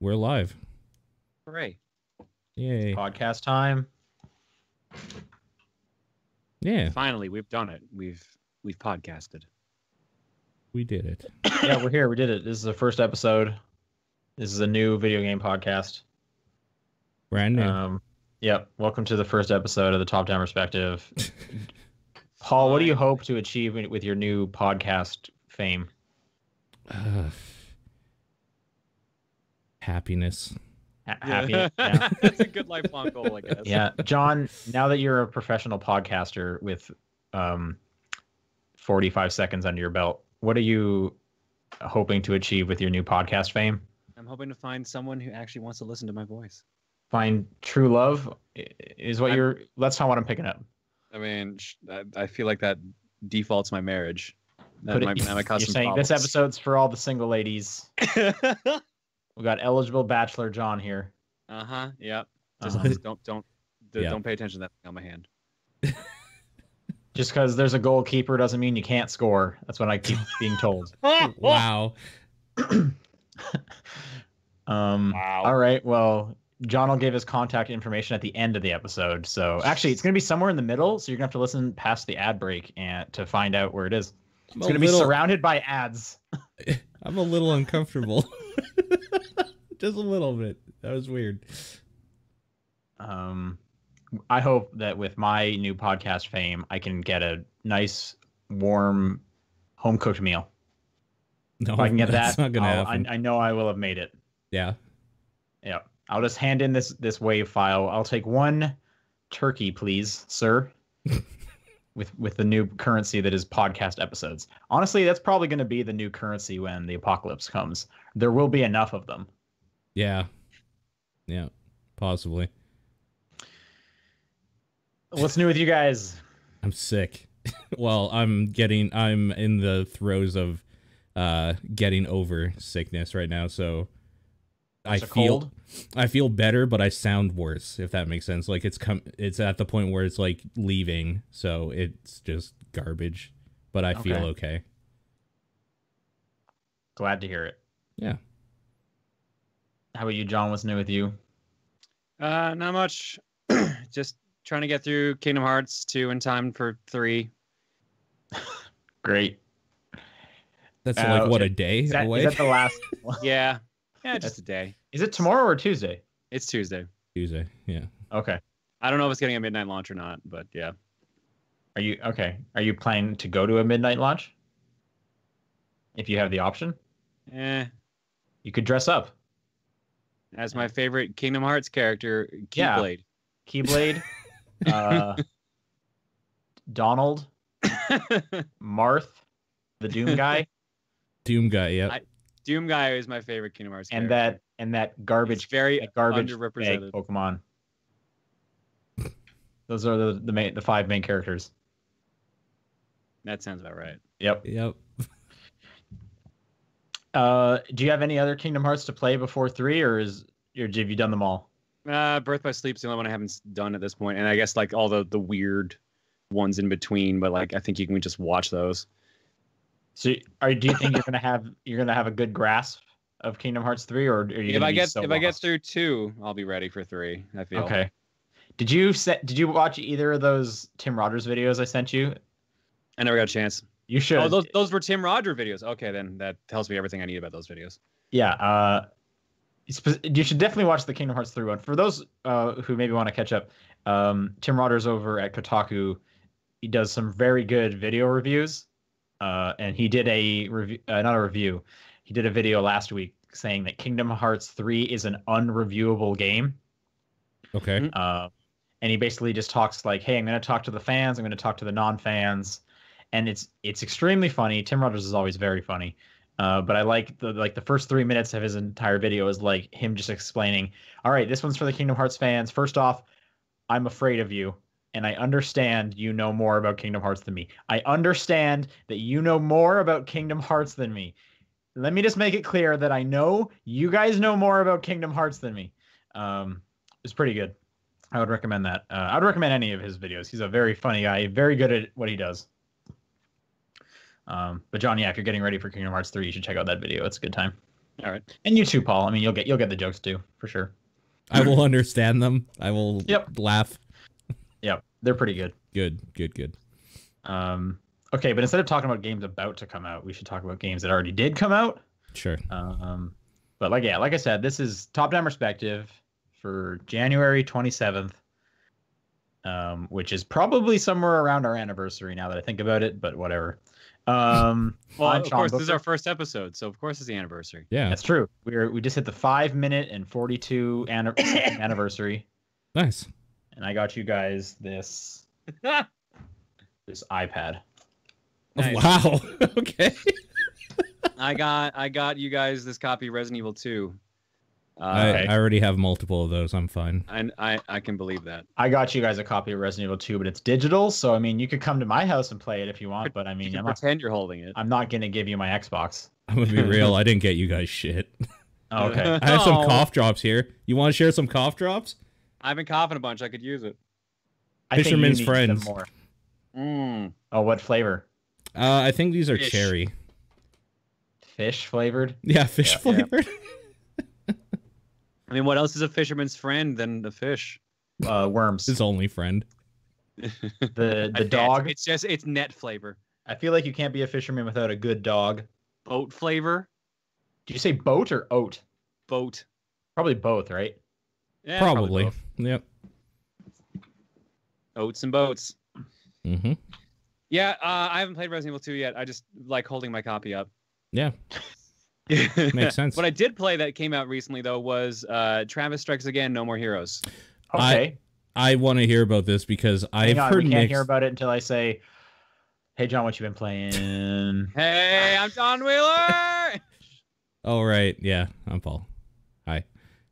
We're live. Hooray. Yay. Podcast time. Yeah, Finally, we've done it. We've podcasted. we did it. Yeah, we're here. We did it. This is the first episode. This is a new video game podcast. Brand new. Yep. Welcome to the first episode of the Top Down Perspective. Paul, what do you hope to achieve with your new podcast fame? Happiness. Happy. Yeah. Yeah. That's a good lifelong goal, I guess. Yeah. John, now that you're a professional podcaster with 45 seconds under your belt, what are you hoping to achieve with your new podcast fame? I'm hoping to find someone who actually wants to listen to my voice. Find true love is what that's not what I'm picking up. I mean, I feel like that defaults my marriage. That might cause You're some saying problems. this episode's for all the single ladies. We got eligible bachelor John here. Yep. Uh-huh. Just don't pay attention to that thing on my hand. Just because there's a goalkeeper doesn't mean you can't score. That's what I keep being told. Wow. Wow. All right. Well, John will give his contact information at the end of the episode. So actually, it's going to be somewhere in the middle. So you're going to have to listen past the ad break and to find out where it is. It's going to be surrounded by ads. I'm a little uncomfortable. Just a little bit. That was weird. I hope that with my new podcast fame, I can get a nice, warm, home-cooked meal. No, If I can get that's that, not gonna happen. I know I will have made it. Yeah. Yeah. I'll just hand in this wave file. I'll take one turkey, please, sir. with the new currency that is podcast episodes. Honestly, that's probably going to be the new currency when the apocalypse comes. There will be enough of them. Yeah. Yeah. Possibly. What's new with you guys? I'm sick. Well, I'm in the throes of getting over sickness right now, so I feel better, but I sound worse, if that makes sense. Like it's at the point where it's like leaving, so it's just garbage, but I feel okay. Glad to hear it. Yeah. How about you, John? What's new with you? Not much. Just trying to get through Kingdom Hearts 2 in time for 3. Great. That's like what, a day away? Is that the last? Yeah. Yeah, just a day. Is it tomorrow or Tuesday? It's Tuesday. Tuesday. Yeah. Okay. I don't know if it's getting a midnight launch or not, but yeah. Are you planning to go to a midnight launch? If you have the option? You could dress up. As my favorite Kingdom Hearts character, Keyblade. Yeah. Keyblade. Donald. Marth. The Doom guy. Doom guy, yeah. Doom guy is my favorite Kingdom Hearts and character. that garbage, underrepresented Pokemon. Those are the 5 main characters. That sounds about right. Yep. Do you have any other Kingdom Hearts to play before 3, or have you done them all? Birth by Sleep's the only one I haven't done at this point, and I guess like all the weird ones in between. But like I think you can just watch those. So, do you think you're gonna have a good grasp of Kingdom Hearts 3, or are you? If I get through 2, I'll be ready for 3. I feel okay. Did you watch either of those Tim Rogers videos I sent you? I never got a chance. You should. Oh, those were Tim Rogers videos. Okay, then that tells me everything I need about those videos. Yeah. You should definitely watch the Kingdom Hearts 3 one. For those who maybe want to catch up, Tim Rogers over at Kotaku, he does some very good video reviews. And he did a review, not a review. He did a video last week saying that Kingdom Hearts 3 is an unreviewable game. Okay. And he basically just talks like, "Hey, I'm going to talk to the fans. I'm going to talk to the non-fans," and it's extremely funny. Tim Rogers is always very funny, but I like the first 3 minutes of his entire video is like him just explaining, "All right, this one's for the Kingdom Hearts fans. First off, I'm afraid of you. And I understand you know more about Kingdom Hearts than me. I understand that you know more about Kingdom Hearts than me. Let me just make it clear that I know you guys know more about Kingdom Hearts than me." It's pretty good. I would recommend that. I would recommend any of his videos. He's a very funny guy, very good at what he does. But John, yeah, if you're getting ready for Kingdom Hearts 3, you should check out that video. It's a good time. All right. And you too, Paul. I mean, you'll get the jokes too, for sure. I will understand them. I will laugh. Yep, they're pretty good. Good. Okay, but instead of talking about games about to come out, we should talk about games that already did come out. Sure. But like I said, this is top-down perspective for January 27th, which is probably somewhere around our anniversary now that I think about it, but whatever. Well, of course, this is our first episode, so of course it's the anniversary. Yeah, that's true. We just hit the 5-minute and 42 second anniversary. Nice. And I got you guys this iPad. Nice. Wow. Okay. I got you guys this copy of Resident Evil 2. I already have multiple of those. I'm fine. And I can believe that. I got you guys a copy of Resident Evil 2, but it's digital, so I mean, you could come to my house and play it if you want. But I mean, pretend you're holding it. I'm not gonna give you my Xbox. I'm gonna be real. I didn't get you guys shit. Oh, okay. I have some cough drops here. You want to share some cough drops? I've been coughing a bunch. I could use it. Fisherman's Friends. More. Mm. Oh, what flavor? I think these are cherry. Fish flavored? Yeah, fish flavored. I mean, what else is a fisherman's friend than the fish? Worms. His only friend. The dog. It's net flavor. I feel like you can't be a fisherman without a good dog. Boat flavor. Did you say boat or oat? Boat. Probably both, right? Yeah, probably. Yep. Oats and boats. Mm-hmm. Yeah, I haven't played Resident Evil 2 yet. I just like holding my copy up. Yeah. Makes sense. What I did play that came out recently, though, was Travis Strikes Again, No More Heroes. Okay. I want to hear about this because I've heard we can't hear about it until I say, hey, John, what you been playing? Hey, I'm John Wheeler! Oh, right. Yeah, I'm Paul. Hi.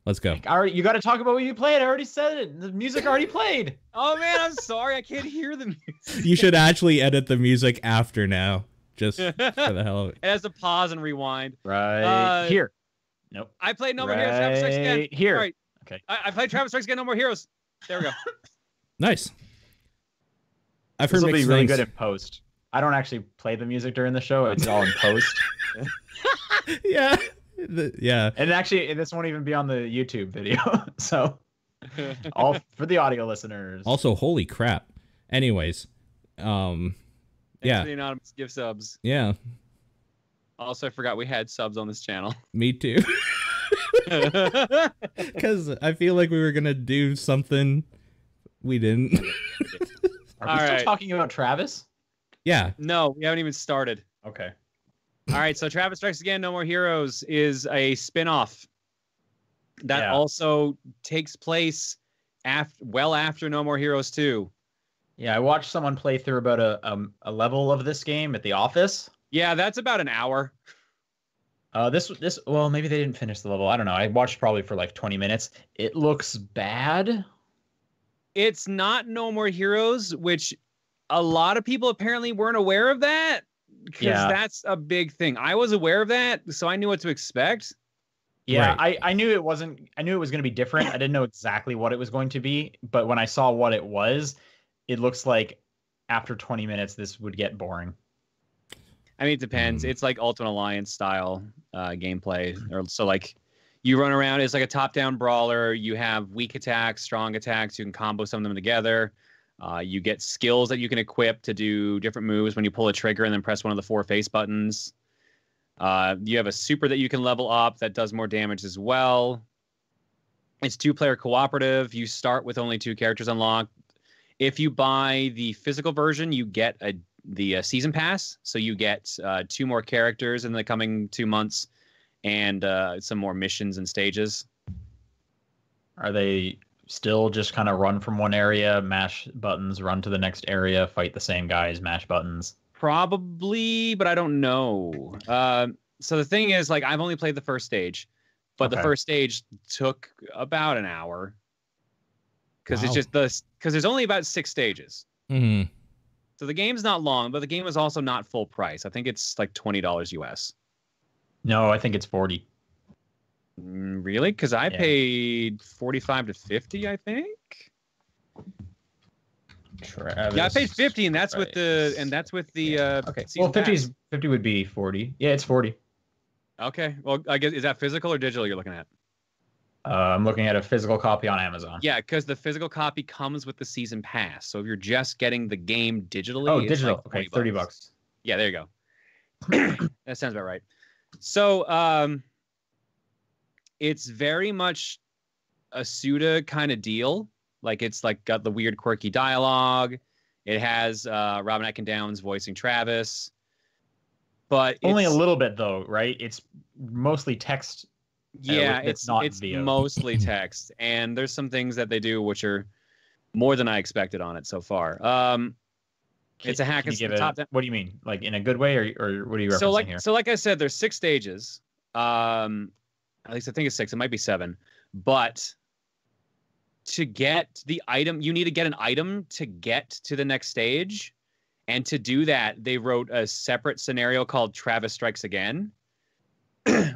Let's go. You got to talk about what you played. I already said it. The music already played. Oh, man, I'm sorry. I can't hear the music. You should actually edit the music after now. Just for the hell of it. It has to pause and rewind. Right here. Nope. I played No More Heroes. Travis Strikes Again. Here. Right. Okay. I played Travis Strikes Again. No More Heroes. There we go. Nice. I've This heard will be mixed really things. good in post. I don't actually play the music during the show. It's all in post. Yeah. Yeah. And actually, this won't even be on the YouTube video. So, all for the audio listeners. Also, holy crap. Anyways, Thanks for the anonymous gift subs. Yeah. Also, I forgot we had subs on this channel. Me too. Because I feel like we were gonna do something, we didn't. Are we still talking about Travis? Yeah. No, we haven't even started. Okay. All right, so Travis Strikes Again, No More Heroes is a spin-off that also takes place after No More Heroes 2. Yeah, I watched someone play through about a level of this game at the office. Yeah, that's about an hour. Well, maybe they didn't finish the level. I don't know. I watched probably for like 20 minutes. It looks bad. It's not No More Heroes, which a lot of people apparently weren't aware of that. Because that's a big thing. I was aware of that, so I knew what to expect. Yeah, Right. I knew it wasn't. I knew it was going to be different. I didn't know exactly what it was going to be, but when I saw what it was, it looks like after 20 minutes this would get boring. I mean, it depends. It's like Ultimate Alliance style gameplay, so like you run around. It's like a top-down brawler. You have weak attacks, strong attacks. You can combo some of them together. You get skills that you can equip to do different moves when you pull a trigger and then press one of the 4 face buttons. You have a super that you can level up that does more damage as well. It's 2-player cooperative. You start with only 2 characters unlocked. If you buy the physical version, you get the season pass. So you get 2 more characters in the coming 2 months and some more missions and stages. Are they still just kind of run from one area, mash buttons, run to the next area, fight the same guys, mash buttons? Probably, but I don't know. So the thing is, like, I've only played the first stage, but the first stage took about an hour because it's just because there's only about 6 stages. Mm-hmm. So the game's not long, but the game is also not full price. I think it's like $20 US. No, I think it's 40. Really? Because I paid 45 to 50, I think. Travis, Yeah, I paid 50, and that's with the okay. season Well, pass. 50 would be 40. Yeah, it's 40. Okay. Well, I guess is that physical or digital you're looking at? I'm looking at a physical copy on Amazon. Yeah, because the physical copy comes with the season pass. So if you're just getting the game digitally, Oh, it's digital. like Okay, 20 $30. Yeah, there you go. That sounds about right. So it's very much a Suda kind of deal. Like it's like got the weird quirky dialogue. It has Robin Atkin-Downes voicing Travis. But only a little bit though, right? It's mostly text. Yeah, it's VO. mostly text, and there's some things that they do which are more than I expected on it so far. It's a hack and top down. What do you mean? Like in a good way, or what are you referencing here? So like I said, there's 6 stages. At least I think it's 6. It might be 7. But to get the item, you need to get an item to get to the next stage. And to do that, they wrote a separate scenario called Travis Strikes Again,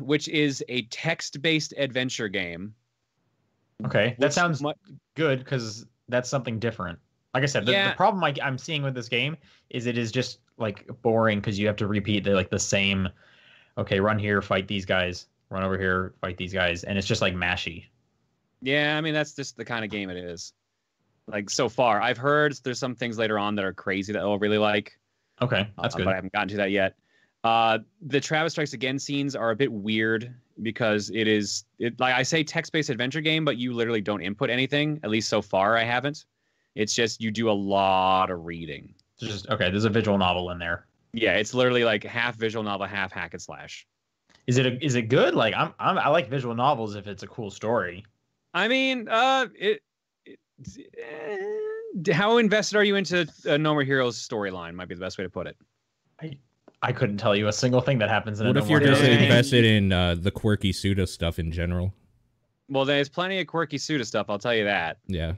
which is a text-based adventure game. Okay, that sounds good because that's something different. Like I said, the problem I'm seeing with this game is it is just like boring because you have to repeat the same. Okay, run here, fight these guys. Run over here, fight these guys, and it's just like mashy. Yeah, I mean that's just the kind of game it is. Like so far, I've heard there's some things later on that are crazy that I'll really like. Okay, that's good. But I haven't gotten to that yet. The Travis Strikes Again scenes are a bit weird because like I say text-based adventure game, but you literally don't input anything. At least so far, I haven't. It's just you do a lot of reading. There's a visual novel in there. Yeah, it's literally like half visual novel, half hack and slash. Is it good? Like I like visual novels if it's a cool story. I mean, how invested are you into No More Heroes storyline? Might be the best way to put it. I couldn't tell you a single thing that happens in a No More What if Heroes you're just invested in the quirky Suda stuff in general? Well, there's plenty of quirky Suda stuff. I'll tell you that. Yeah.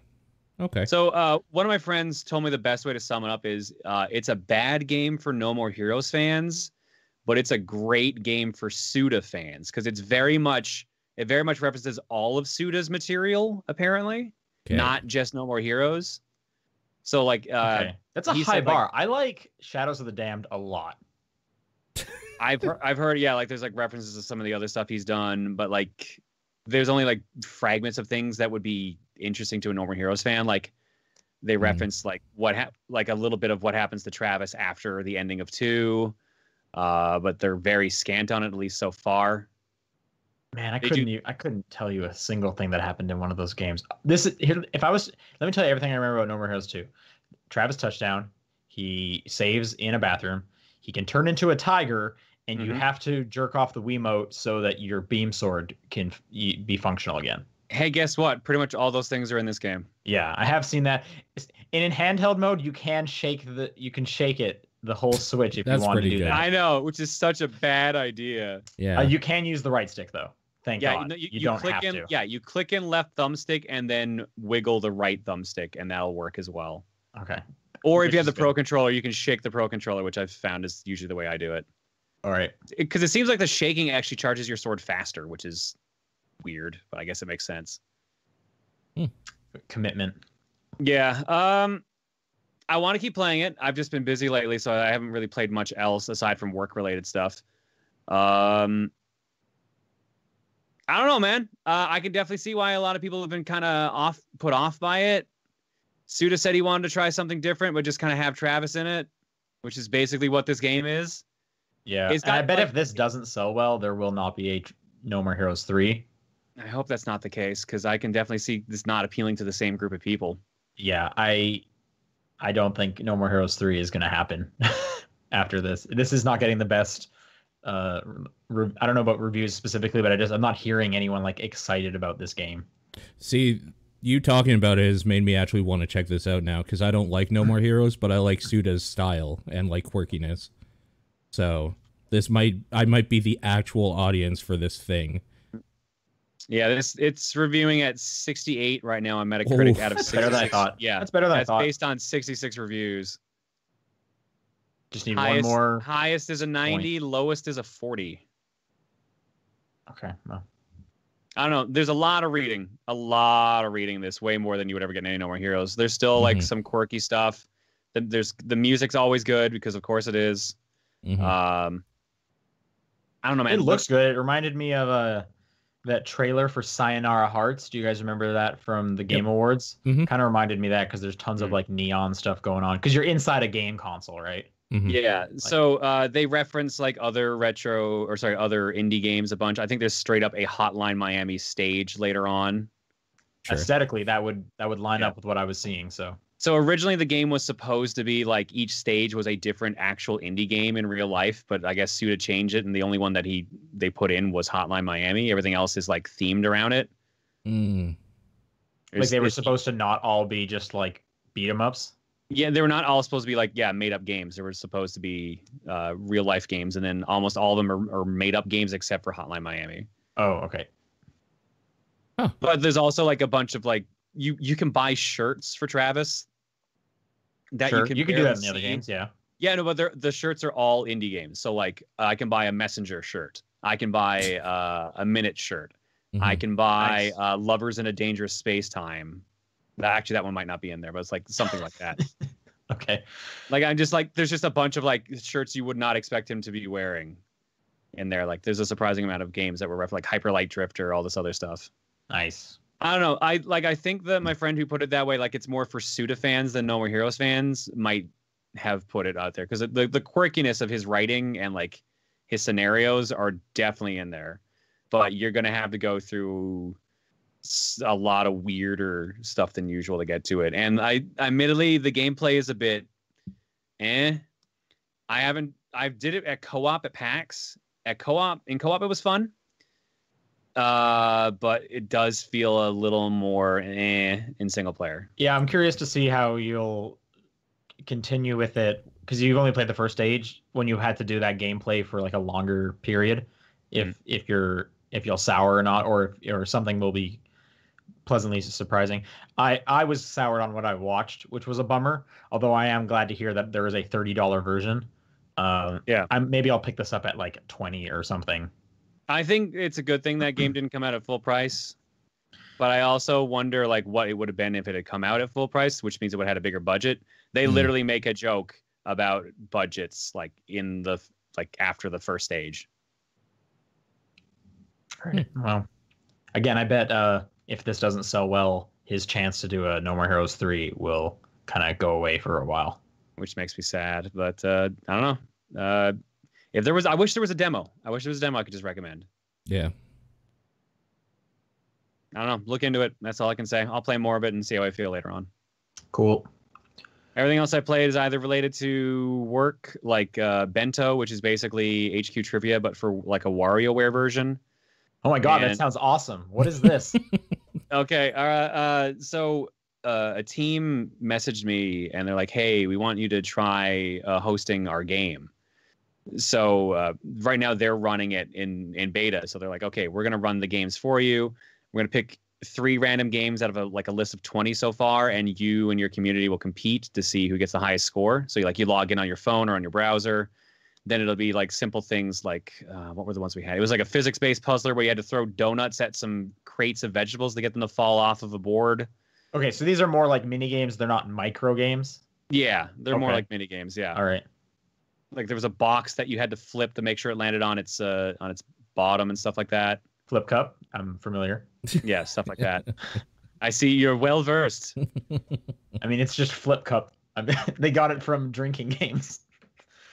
Okay. So one of my friends told me the best way to sum it up is it's a bad game for No More Heroes fans, but it's a great game for Suda fans because it very much references all of Suda's material, apparently, not just No More Heroes. So like, that's a high bar. I like Shadows of the Damned a lot. I've heard, yeah, like there's like references to some of the other stuff he's done, but like there's only like fragments of things that would be interesting to a No More Heroes fan. Like they reference like like a little bit of what happens to Travis after the ending of 2, but they're very scant on it, at least so far. Man, I couldn't tell you a single thing that happened in one of those games. Let me tell you everything I remember about No More Heroes 2. Travis touchdown. He saves in a bathroom. He can turn into a tiger, and you have to jerk off the Wiimote so that your beam sword can be functional again. Hey, guess what? Pretty much all those things are in this game. Yeah, I have seen that. In handheld mode, you can shake the whole switch if you want to do that. I know, which is such a bad idea. Yeah. You can use the right stick though. Thank God. You don't click have to. Yeah, you click in left thumbstick and then wiggle the right thumbstick, and that'll work as well. Okay. Or if you have the Pro Controller, you can shake the Pro Controller, which I've found is usually the way I do it. All right. Because it seems like the shaking actually charges your sword faster, which is weird, but I guess it makes sense. Commitment. Yeah. I want to keep playing it. I've just been busy lately, so I haven't really played much else aside from work-related stuff. I don't know, man. I can definitely see why a lot of people have been kind of put off by it. Suda said he wanted to try something different, but just kind of have Travis in it, which is basically what this game is. Yeah, I bet if this doesn't sell well, there will not be a No More Heroes 3. I hope that's not the case, because I can definitely see this not appealing to the same group of people. Yeah, I don't think No More Heroes 3 is going to happen after this. This is not getting the best. I don't know about reviews specifically, but I'm not hearing anyone like excited about this game. See, you talking about it has made me actually want to check this out now, because I don't like No More Heroes, but I like Suda's style and like quirkiness. So I might be the actual audience for this thing. Yeah, it's reviewing at 68 right now on Metacritic out of 66. Better than I thought. Yeah, that's better than I thought. That's based on 66 reviews. Just need one more. Highest is a 90, lowest is a 40. Okay, well. I don't know. There's a lot of reading this, way more than you would ever get in any No More Heroes. There's still like some quirky stuff. The music's always good because of course it is. I don't know, man. It looks good. It reminded me of that trailer for Sayonara Hearts. Do you guys remember that from the Game Awards? Mm-hmm. Kind of reminded me of that because there's tons of like neon stuff going on because you're inside a game console, right? Mm-hmm. Yeah. So they reference like other other indie games a bunch. I think there's straight up a Hotline Miami stage later on. Sure. Aesthetically, that would line up with what I was seeing. So originally the game was supposed to be like each stage was a different actual indie game in real life, but I guess Suda changed it, and the only one that they put in was Hotline Miami. Everything else is like themed around it. Mm. Like they were supposed to not all be just like beat 'em ups. Yeah, they were not all supposed to be like made up games. They were supposed to be real life games, and then almost all of them are made up games except for Hotline Miami. Oh, okay. Huh. But there's also like a bunch of like you can buy shirts for Travis. That Sure. You can do that in the see. other games, yeah. Yeah, no, but the shirts are all indie games. So like I can buy a Messenger shirt. I can buy a Minute shirt. Mm-hmm. I can buy Lovers in a Dangerous Space Time. Actually, that one might not be in there, but it's like something like that. Okay. Like I'm just like there's just a bunch of like shirts you would not expect him to be wearing in there. Like there's a surprising amount of games that were like Hyper Light Drifter, all this other stuff. Nice. I don't know. I think that my friend who put it that way, like it's more for Suda fans than No More Heroes fans, might have put it out there because the quirkiness of his writing and like his scenarios are definitely in there, but you're gonna have to go through a lot of weirder stuff than usual to get to it. And admittedly the gameplay is a bit I did it at co-op at PAX. In co-op it was fun. But it does feel a little more in single player. Yeah, I'm curious to see how you'll continue with it because you've only played the first stage when you had to do that gameplay for like a longer period. If you'll sour or not, or something will be pleasantly surprising. I was soured on what I watched, which was a bummer. Although I am glad to hear that there is a $30 version. Maybe I'll pick this up at like 20 or something. I think it's a good thing that game didn't come out at full price, but I also wonder like what it would have been if it had come out at full price, which means it would have had a bigger budget. They literally make a joke about budgets like in the after the first stage. All right. Well, again, I bet if this doesn't sell well, his chance to do a No More Heroes 3 will kind of go away for a while. Which makes me sad, but I don't know. I wish there was a demo. I could just recommend. Yeah. I don't know. Look into it. That's all I can say. I'll play more of it and see how I feel later on. Cool. Everything else I played is either related to work, like Bento, which is basically HQ Trivia, but for like a WarioWare version. Oh my god, that sounds awesome. What is this? Okay. So a team messaged me and they're like, hey, we want you to try hosting our game. So right now they're running it in beta. So they're like, okay, we're going to run the games for you. We're going to pick 3 random games out of a list of 20 so far. And you and your community will compete to see who gets the highest score. So you log in on your phone or on your browser. Then it'll be like simple things like what were the ones we had? It was like a physics-based puzzler where you had to throw donuts at some crates of vegetables to get them to fall off of a board. Okay, so these are more like mini games. They're not micro games. Yeah, they're more like mini games. Yeah. All right. Like there was a box that you had to flip to make sure it landed on its bottom and stuff like that. Flip cup. I'm familiar. Yeah, stuff like that. I see you're well versed. I mean, it's just flip cup. They got it from drinking games.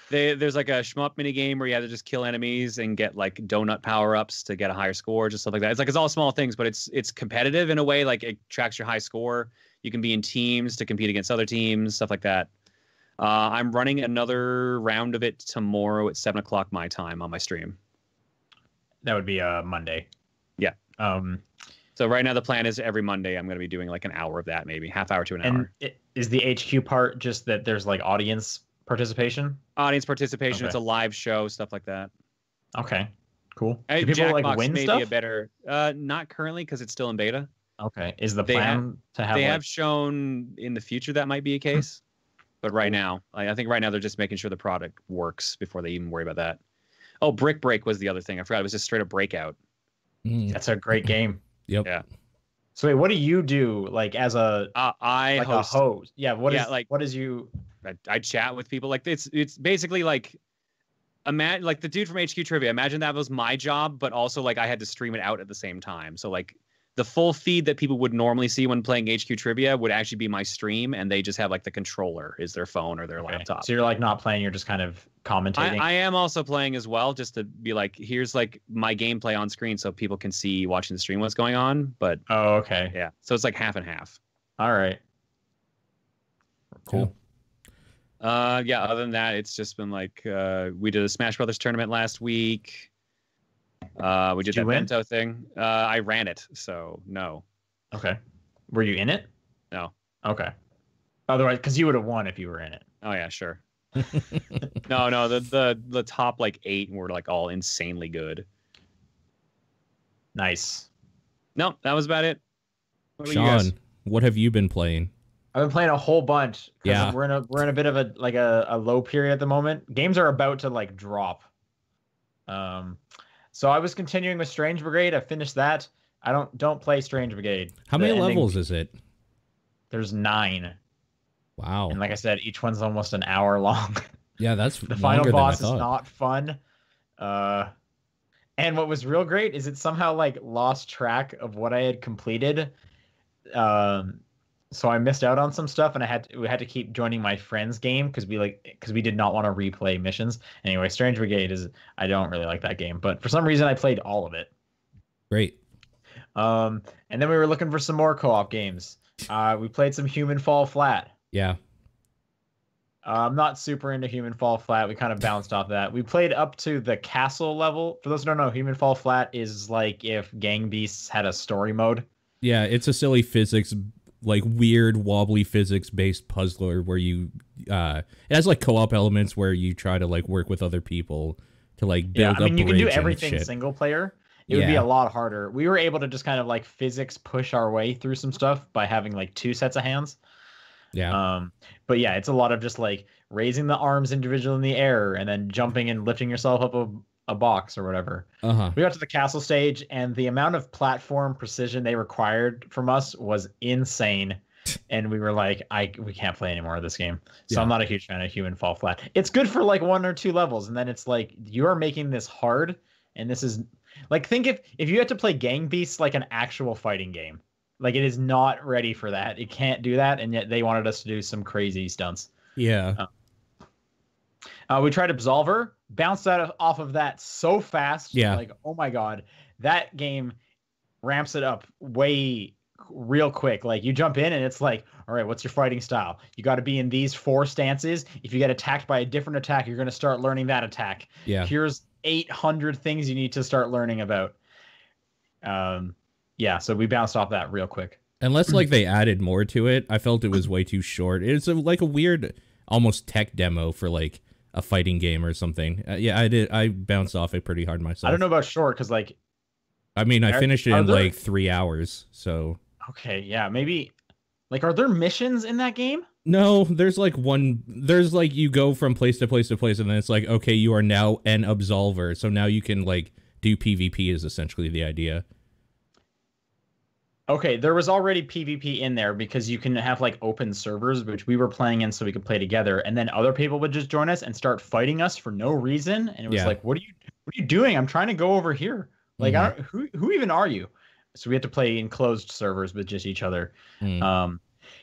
There's like a shmup mini game where you have to just kill enemies and get like donut power ups to get a higher score, just stuff like that. It's all small things, but it's competitive in a way. Like it tracks your high score. You can be in teams to compete against other teams, stuff like that. I'm running another round of it tomorrow at 7 o'clock my time on my stream. That would be Monday. Yeah. So right now the plan is every Monday I'm going to be doing like an hour of that, maybe half hour to an hour. Is the HQ part just that there's like audience participation? Audience participation. Okay. It's a live show, stuff like that. Okay, cool. Do people Jackbox like win may stuff? be a better, not currently because it's still in beta. Okay, is the plan to have? They have shown in the future that might be a case, but right now, I think right now they're just making sure the product works before they even worry about that. Oh, Brick Break was the other thing. I forgot. It was just straight up Breakout. That's a great game. Yep. Yeah. So wait, what do you do like as a I host. a host? Yeah. What is like what is you? I chat with people. Like it's basically like imagine like the dude from HQ Trivia. Imagine that was my job, but also like I had to stream it out at the same time. So like the full feed that people would normally see when playing HQ Trivia would actually be my stream, and they just have like the controller is their phone or their laptop. So you're like not playing, you're just kind of commentating. I am also playing as well, just to be like, here's like my gameplay on screen so people can see watching the stream what's going on. But okay. Yeah. So it's like half and half. All right. Cool. Yeah, other than that, it's just been like we did a Smash Brothers tournament last week. We did that Bento thing. I ran it, so no. Okay. Were you in it? No. Okay. Otherwise, because you would have won if you were in it. Oh yeah, sure. No. The top like 8 were like all insanely good. Nice. No, that was about it. Sean, what have you been playing? I've been playing a whole bunch. Yeah. We're in a bit of a low period at the moment. Games are about to like drop. So I was continuing with Strange Brigade. I finished that. I don't play Strange Brigade. How many levels is it? There's 9. Wow. And like I said, each one's almost an hour long. Yeah, that's the final boss is not fun. And what was real great is it somehow like lost track of what I had completed. So I missed out on some stuff, and we had to keep joining my friend's game because we did not want to replay missions. Anyway, Strange Brigade I don't really like that game, but for some reason I played all of it. Great. And then we were looking for some more co-op games. We played some Human Fall Flat. Yeah. I'm not super into Human Fall Flat. We kind of bounced off that. We played up to the castle level. For those who don't know, Human Fall Flat is like if Gang Beasts had a story mode. Yeah, it's a silly physics, like weird wobbly physics based puzzler where you it has like co-op elements where you try to like work with other people to like build up. You can do everything single player. It would be a lot harder. We were able to just kind of like physics push our way through some stuff by having like 2 sets of hands. Yeah. But yeah, it's a lot of just like raising the arms individually in the air and then jumping and lifting yourself up a box or whatever. We got to the castle stage, and the amount of platform precision they required from us was insane. And we were like, we can't play any more of this game. So I'm not a huge fan of Human Fall Flat. It's good for like 1 or 2 levels, and then it's like you are making this hard, and this is like, think if you had to play Gang Beasts like an actual fighting game. Like, it is not ready for that. It can't do that, and yet they wanted us to do some crazy stunts. Yeah. We tried Absolver, bounced off of that so fast. Yeah. Like, oh my god, that game ramps it up real quick. Like, you jump in and it's like, all right, what's your fighting style? You got to be in these 4 stances. If you get attacked by a different attack, you're going to start learning that attack. Yeah. Here's 800 things you need to start learning about. Yeah, so we bounced off that real quick. Unless like they added more to it, I felt it was way too short. It's like a weird, almost tech demo for like a fighting game or something. Yeah, I bounced off it pretty hard myself. I don't know about short because like, I mean, I finished it in like 3 hours. So okay, yeah, maybe. Like, are there missions in that game? No, there's like you go from place to place to place, and then it's like, okay, you are now an absolver, so now you can like do PvP is essentially the idea. Okay, there was already PvP in there because you can have like open servers, which we were playing in so we could play together, and then other people would just join us and start fighting us for no reason, and it was like, what are you doing? I'm trying to go over here. Like, who even are you? So we had to play in closed servers with just each other.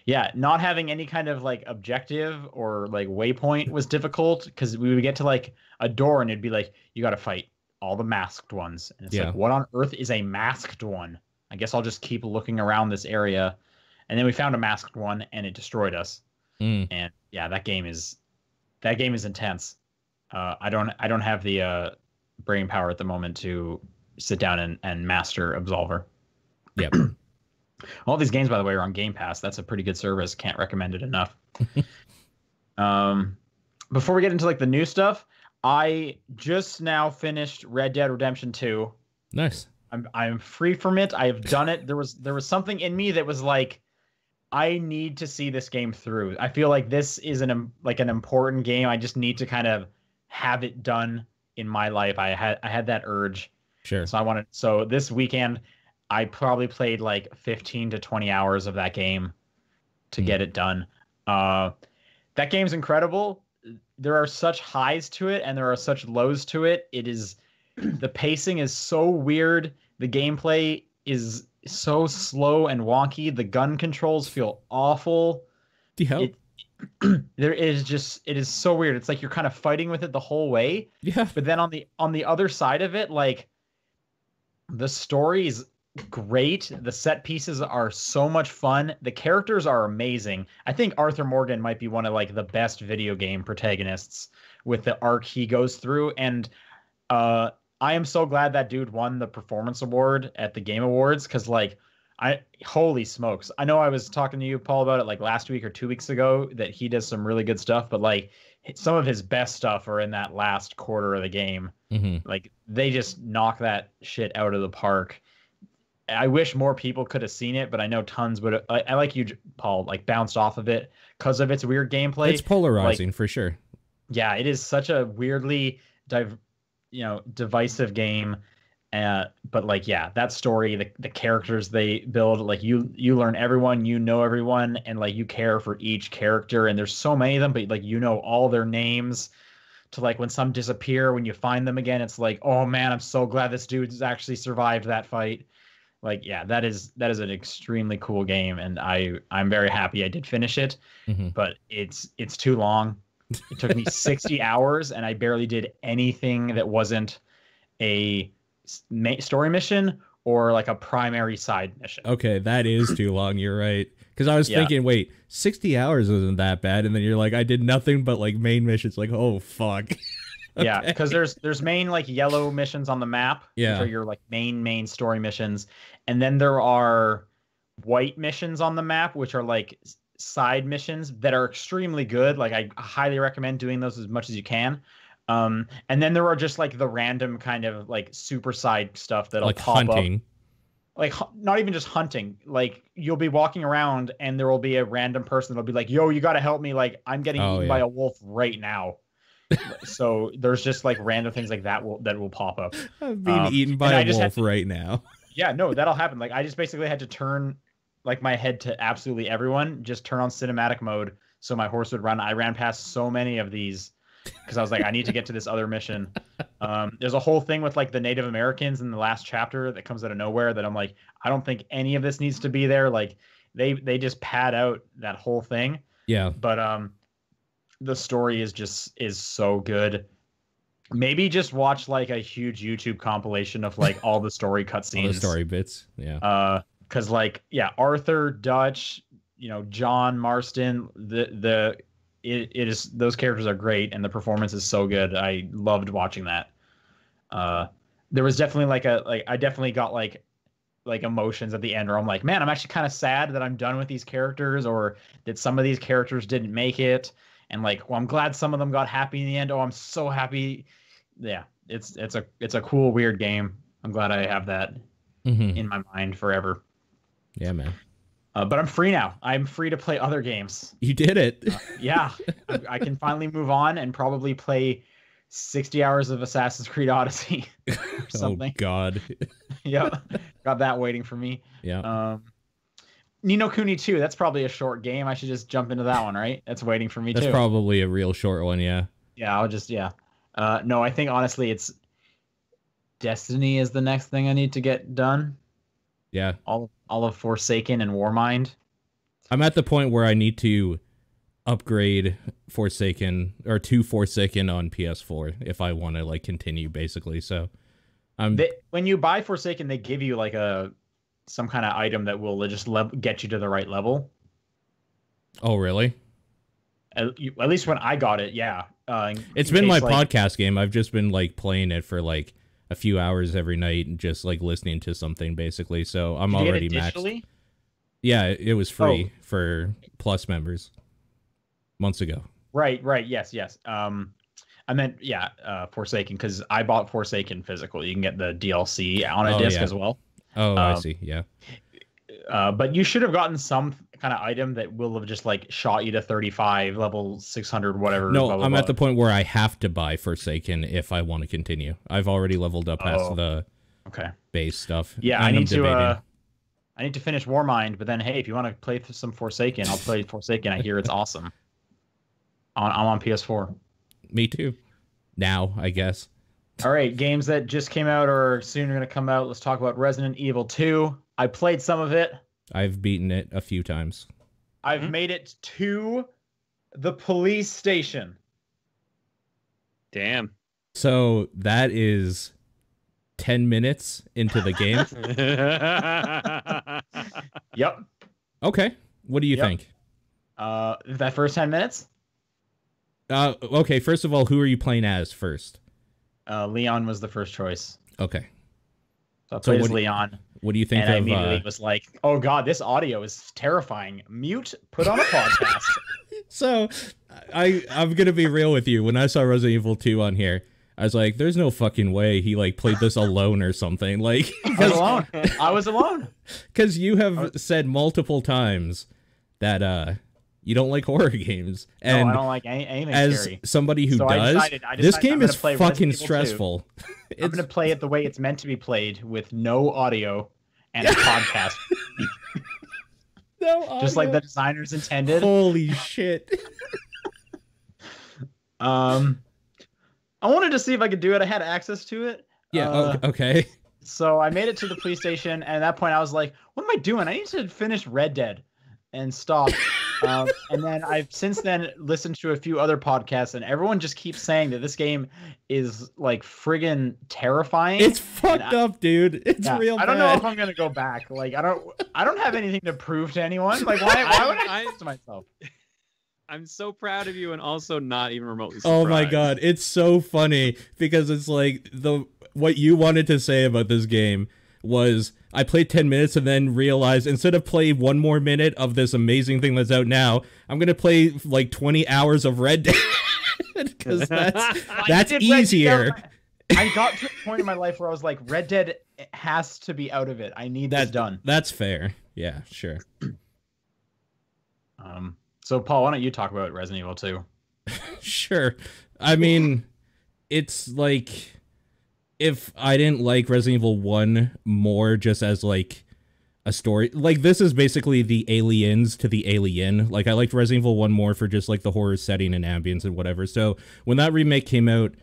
Yeah, not having any kind of like objective or like waypoint was difficult because we would get to like a door and it'd be like, you got to fight all the masked ones, and it's like, what on earth is a masked one? I guess I'll just keep looking around this area. And then we found a masked one and it destroyed us. And yeah, that game is intense. I don't have the brain power at the moment to sit down and master Absolver. Yep. All these games, by the way, are on Game Pass. That's a pretty good service. Can't recommend it enough. Before we get into like the new stuff, I just now finished Red Dead Redemption 2. Nice. I'm free from it. I've done it. There was something in me that was like, I need to see this game through. I feel like this is an important game. I just need to kind of have it done in my life. I had that urge. Sure. So this weekend, I probably played like 15 to 20 hours of that game to get it done. That game's incredible. there are such highs to it and there are such lows to it. It is the pacing is so weird. The gameplay is so slow and wonky. The gun controls feel awful. It is so weird. It's like you're kind of fighting with it the whole way. Yeah. But then on the other side of it, like the story is great. The set pieces are so much fun. The characters are amazing. I think Arthur Morgan might be one of like the best video game protagonists with the arc he goes through. And I am so glad that dude won the performance award at the Game Awards, because like holy smokes. I know I was talking to you, Paul, about it like last week or 2 weeks ago, that he does some really good stuff, but like some of his best stuff are in that last quarter of the game. Mm-hmm. Like they just knock that shit out of the park. I wish more people could have seen it, but I know tons would. I like you, Paul, like bounced off of it because of its weird gameplay. It's polarizing like, for sure. Yeah, it is such a weirdly divisive game. But like, yeah, that story, the characters they build, like you learn everyone, you know everyone, and like you care for each character, and there's so many of them, but like you know all their names. To like when some disappear, when you find them again, it's like, oh man, I'm so glad this dude's actually survived that fight. Like, yeah, that is an extremely cool game, and I'm very happy I did finish it. Mm-hmm. But it's too long. It took me 60 hours, and I barely did anything that wasn't a story mission or like a primary side mission. Okay, that is too long. You're right. Because I was thinking, wait, 60 hours isn't that bad, and then you're like, I did nothing but like main missions. Like, oh fuck. Okay. Yeah, because there's main like yellow missions on the map, which are your like main story missions, and then there are white missions on the map, which are like side missions that are extremely good. Like I highly recommend doing those as much as you can. And then there are just like the random kind of like super side stuff that'll like pop hunting. Up. Like not even just hunting. Like you'll be walking around and there will be a random person that'll be like, "Yo, you got to help me! Like I'm getting eaten by a wolf right now." So there's just like random things like that will pop up. I'm being eaten by a wolf right now. Yeah, no, that'll happen. Like I just basically had to turn like my head to absolutely everyone, just turn on cinematic mode so my horse would run. I ran past so many of these because I was like, I need to get to this other mission. There's a whole thing with like the Native Americans in the last chapter that comes out of nowhere that I'm like, I don't think any of this needs to be there. Like they just pad out that whole thing. Yeah. But the story is so good. Maybe just watch like a huge YouTube compilation of like all the story cutscenes. All the story bits. Yeah. Because like, yeah, Arthur, Dutch, John Marston, it is, those characters are great and the performance is so good. I loved watching that. There was definitely I definitely got like emotions at the end where I'm like, man, I'm actually kind of sad that I'm done with these characters, or that some of these characters didn't make it. And like, well, I'm glad some of them got happy in the end. Oh, I'm so happy. Yeah, it's a cool, weird game. I'm glad I have that in my mind forever. Yeah, man. But I'm free now. I'm free to play other games. You did it. Yeah, I can finally move on and probably play 60 hours of Assassin's Creed Odyssey or something. Oh God. Yeah, got that waiting for me. Yeah. Ni no Kuni 2, that's probably a short game. I should just jump into that one, right? That's waiting for me too. That's probably a real short one, yeah. Yeah, no, I think honestly it's Destiny is the next thing I need to get done. Yeah. All of Forsaken and Warmind. I'm at the point where I need to upgrade Forsaken to Forsaken on PS4 if I want to like continue basically. So when you buy Forsaken, they give you like some kind of item that will just get you to the right level. Oh, really? At least when I got it, yeah. It's been my podcast game. I've just been like playing it for like a few hours every night and just like listening to something basicing. So I'm already maxed. Yeah, it was free for Plus members months ago. Right. Yes. I meant, Forsaken, because I bought Forsaken physical. You can get the DLC on a disc as well. Oh, I see. Yeah. But you should have gotten some kind of item that will have just like shot you to 35, level 600, whatever. No, blah, blah, I'm at the point where I have to buy Forsaken if I want to continue. I've already leveled up past the base stuff. Yeah, I need to finish Warmind, but then hey, if you want to play some Forsaken, I'll play Forsaken. I hear it's awesome. I'm on PS4. Me too. Now, I guess. All right, games that just came out or soon are going to come out. Let's talk about Resident Evil 2. I played some of it. I've beaten it a few times. I've made it to the police station. Damn. So that is 10 minutes into the game. Yep. Okay. What do you think? That first 10 minutes? Okay, first of all, who are you playing as first? Leon was the first choice. Okay. So I played as Leon. What do you think and of... I immediately was like, oh god, this audio is terrifying. Mute, put on a podcast. So, I'm going to be real with you. When I saw Resident Evil 2 on here, I was like, there's no fucking way he, like, played this alone or something. Like, I was alone. Because you have said multiple times that, you don't like horror games. And no, I don't like anything as scary. Somebody who does, I decided this game is fucking Resident Evil stressful. I'm going to play it the way it's meant to be played, with no audio and a podcast. No audio. Just like the designers intended. Holy shit. I wanted to see if I could do it. I had access to it. Yeah, okay. So I made it to the police station, and at that point I was like, what am I doing? I need to finish Red Dead and stop. And then I've since then listened to a few other podcasts, and everyone just keeps saying that this game is like friggin' terrifying. It's fucked up, dude. It's real bad. I don't know if I'm gonna go back. Like I don't have anything to prove to anyone. Like why would I to myself? I'm so proud of you, and also not even remotely surprised. Oh my god, it's so funny because it's like what you wanted to say about this game was I played 10 minutes and then realized instead of play one more minute of this amazing thing that's out now, I'm gonna play like 20 hours of Red Dead because that's easier. I got to a point in my life where I was like, Red Dead has to be out of it. I need that done. That's fair. Yeah, sure. So Paul, why don't you talk about Resident Evil 2? Sure. I mean, it's like if I didn't like Resident Evil 1 more just as like a story, like this is basically the Aliens to the Alien. Like I liked Resident Evil 1 more for just like the horror setting and ambience and whatever. So when that remake came out,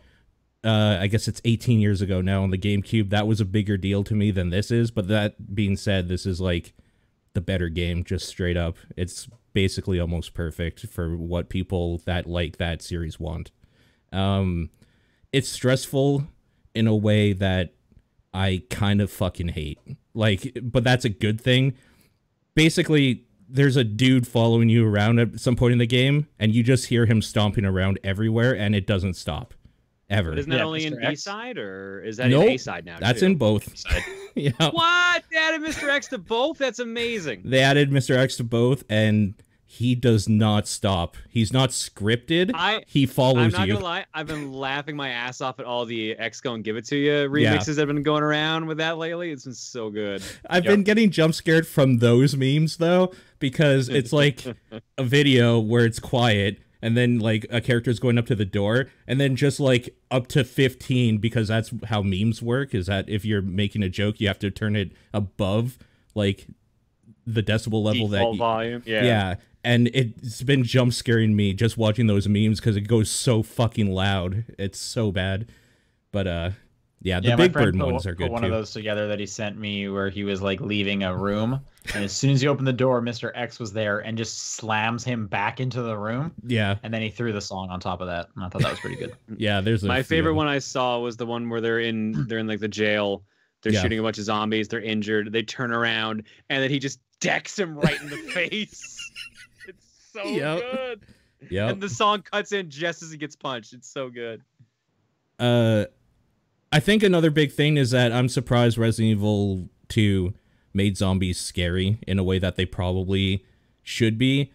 I guess it's 18 years ago now on the GameCube, that was a bigger deal to me than this is. But that being said, this is like the better game, just straight up. It's basically almost perfect for what people that like that series want. It's stressful in a way that I kind of fucking hate. Like, but that's a good thing. Basically, there's a dude following you around at some point in the game, and you just hear him stomping around everywhere, and it doesn't stop. Ever. But isn't that only in B-side, or is that in A-side now? That's too? in both. Yeah. What? They added Mr. X to both? That's amazing. They added Mr. X to both, and he does not stop. He's not scripted. He follows you. I'm not gonna lie. I've been laughing my ass off at all the X Go and Give It To You remixes that have been going around with that lately. It's been so good. I've been getting jump scared from those memes, though, because it's like a video where it's quiet, and then like a character's going up to the door, and then just like up to 15, because that's how memes work, is that if you're making a joke, you have to turn it above like the decibel level default volume. Yeah. And it's been jump scaring me just watching those memes because it goes so fucking loud. It's so bad. But yeah, the Big Bird ones are good too. One of those together that he sent me where he was like leaving a room, and as soon as he opened the door, Mr. X was there and just slams him back into the room. Yeah. And then he threw the song on top of that, and I thought that was pretty good. Yeah, there's my favorite one I saw was the one where they're in like the jail. They're shooting a bunch of zombies. They're injured. They turn around, and then he just decks him right in the face. It's so good. Yeah. And the song cuts in just as he gets punched. It's so good. I think another big thing is that I'm surprised Resident Evil 2 made zombies scary in a way that they probably should be.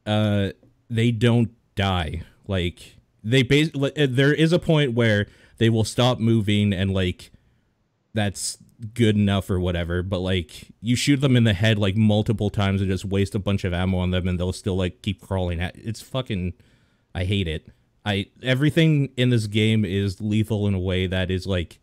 They don't die. Like there is a point where they will stop moving, and like that's good enough or whatever, but like you shoot them in the head like multiple times and just waste a bunch of ammo on them, and they'll still like keep crawling at it's fucking I hate it. Everything in this game is lethal in a way that is like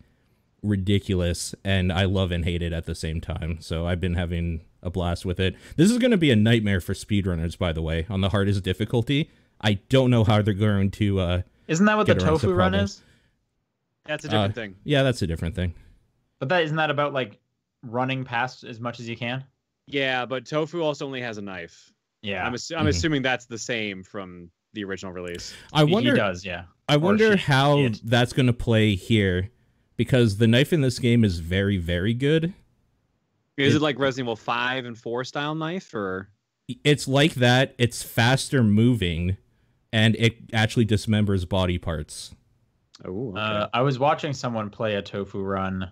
ridiculous, and I love and hate it at the same time. So I've been having a blast with it. This is going to be a nightmare for speedrunners, by the way, on the hardest difficulty. I don't know how they're going to Isn't that what the get around some tofu run problems. is? That's a different thing. Yeah, that's a different thing. But that isn't that about like running past as much as you can? Yeah, but tofu also only has a knife. Yeah, I'm assuming that's the same from the original release. I wonder. he does. Yeah. I wonder she- how it. that's going to play here, because the knife in this game is very, very good. Is it like Resident Evil 5 and 4 style knife, or? It's like that. It's faster moving, and it actually dismembers body parts. Oh, okay. I was watching someone play a tofu run.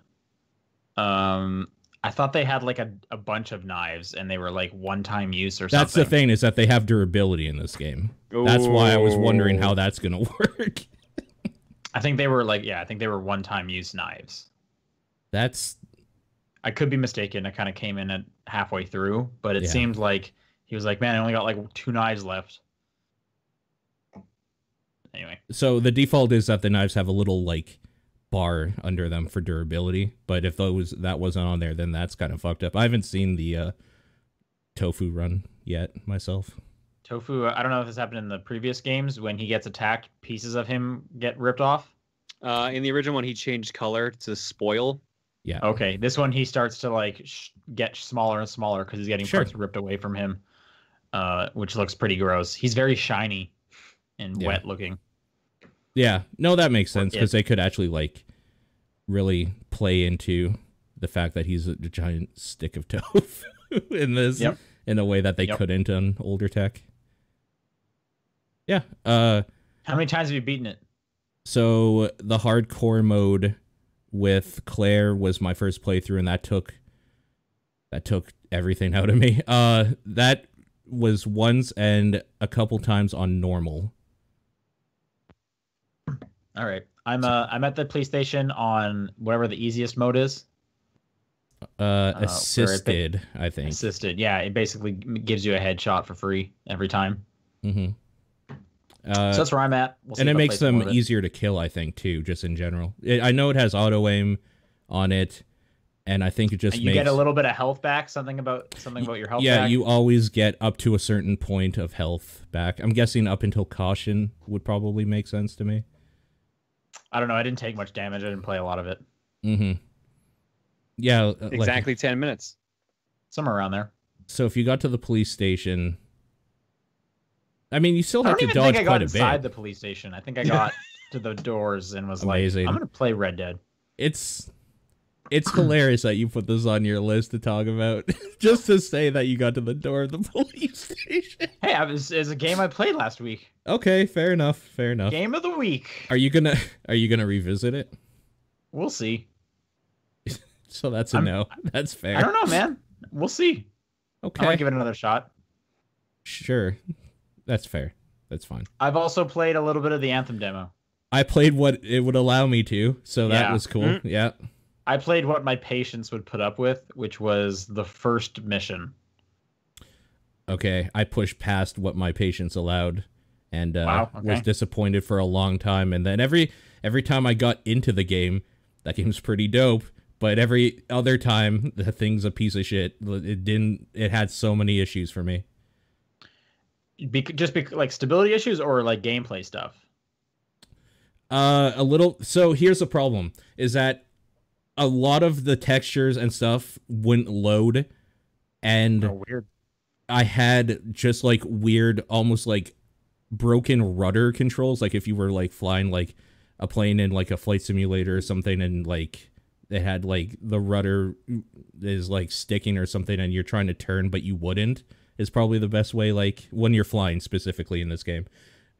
I thought they had like a bunch of knives and they were like one-time use or something. That's the thing, is that they have durability in this game. That's why I was wondering how that's going to work. I think they were like, I think they were one-time use knives. That's... I could be mistaken. I kind of came in at halfway through, but it seemed like he was like, man, I only got like 2 knives left. Anyway. So the default is that the knives have a little like bar under them for durability, but if that wasn't on there, then that's kind of fucked up. I haven't seen the tofu run yet myself. Tofu, I don't know if this happened in the previous games. When he gets attacked, pieces of him get ripped off. In the original one, he changed color to spoil. Yeah. Okay, this one he starts to like get smaller and smaller because he's getting parts ripped away from him, which looks pretty gross. He's very shiny and wet looking. Yeah, no, that makes sense, because they could actually like really play into the fact that he's a giant stick of tofu in this in a way that they couldn't on older tech. Yeah. How many times have you beaten it? So the hardcore mode with Claire was my first playthrough, and that took everything out of me. That was once, and a couple times on normal. All right. I'm at the PlayStation on whatever the easiest mode is. Assisted, I think. Assisted. Yeah, it basically gives you a headshot for free every time. Mm-hmm. So that's where I'm at. We'll see and if it I makes play some them more of it. easier to kill, I think, too, just in general. I know it has auto aim on it, and I think it just you makes... get a little bit of health back. Something about your health. Yeah, back. you always get up to a certain point of health back. I'm guessing up until caution would probably make sense to me. I don't know. I didn't take much damage. I didn't play a lot of it. Mm-hmm. Yeah. Exactly 10 minutes. Somewhere around there. So if you got to the police station... I mean, you still have to dodge I got quite a inside bit. the police station. I think I got to the doors and was Amazing. like, I'm going to play Red Dead. It's hilarious that you put this on your list to talk about, just to say that you got to the door of the police station. Hey, it's a game I played last week. Okay, fair enough. Fair enough. Game of the week. Are you gonna revisit it? We'll see. So that's a no. That's fair. I don't know, man. We'll see. Okay. I might give it another shot. Sure. That's fair. That's fine. I've also played a little bit of the Anthem demo. I played what it would allow me to, so that Yeah. was cool. Mm-hmm. Yeah. I played what my patience would put up with, which was the first mission. Okay. I pushed past what my patience allowed, and Wow, was disappointed for a long time. And then every time I got into the game, that game's pretty dope. But every other time, the thing's a piece of shit. It had so many issues for me. Like stability issues or like gameplay stuff? A little. So here's the problem: is that a lot of the textures and stuff wouldn't load, and Weird. I had just like weird, almost like broken rudder controls. Like if you were like flying like a plane in like a flight simulator or something, and like it had like the rudder is like sticking or something, and you're trying to turn but you wouldn't. Is probably the best way, like when you're flying specifically in this game,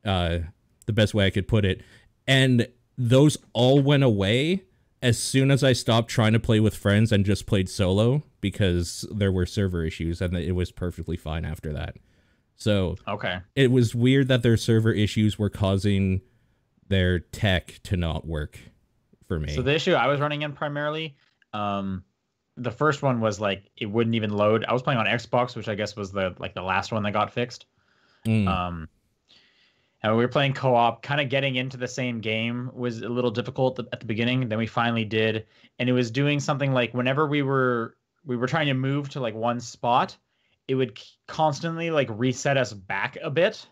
the best way I could put it. And those all went away as soon as I stopped trying to play with friends and just played solo, because there were server issues, and it was perfectly fine after that. So it was weird that their server issues were causing their tech to not work for me. So the issue I was running in primarily, the first one was like it wouldn't even load. I was playing on Xbox, which I guess was the last one that got fixed. And we were playing co-op. Kind of getting into the same game was a little difficult at the beginning. Then we finally did, and it was doing something like whenever we were trying to move to like one spot, it would constantly like reset us back a bit.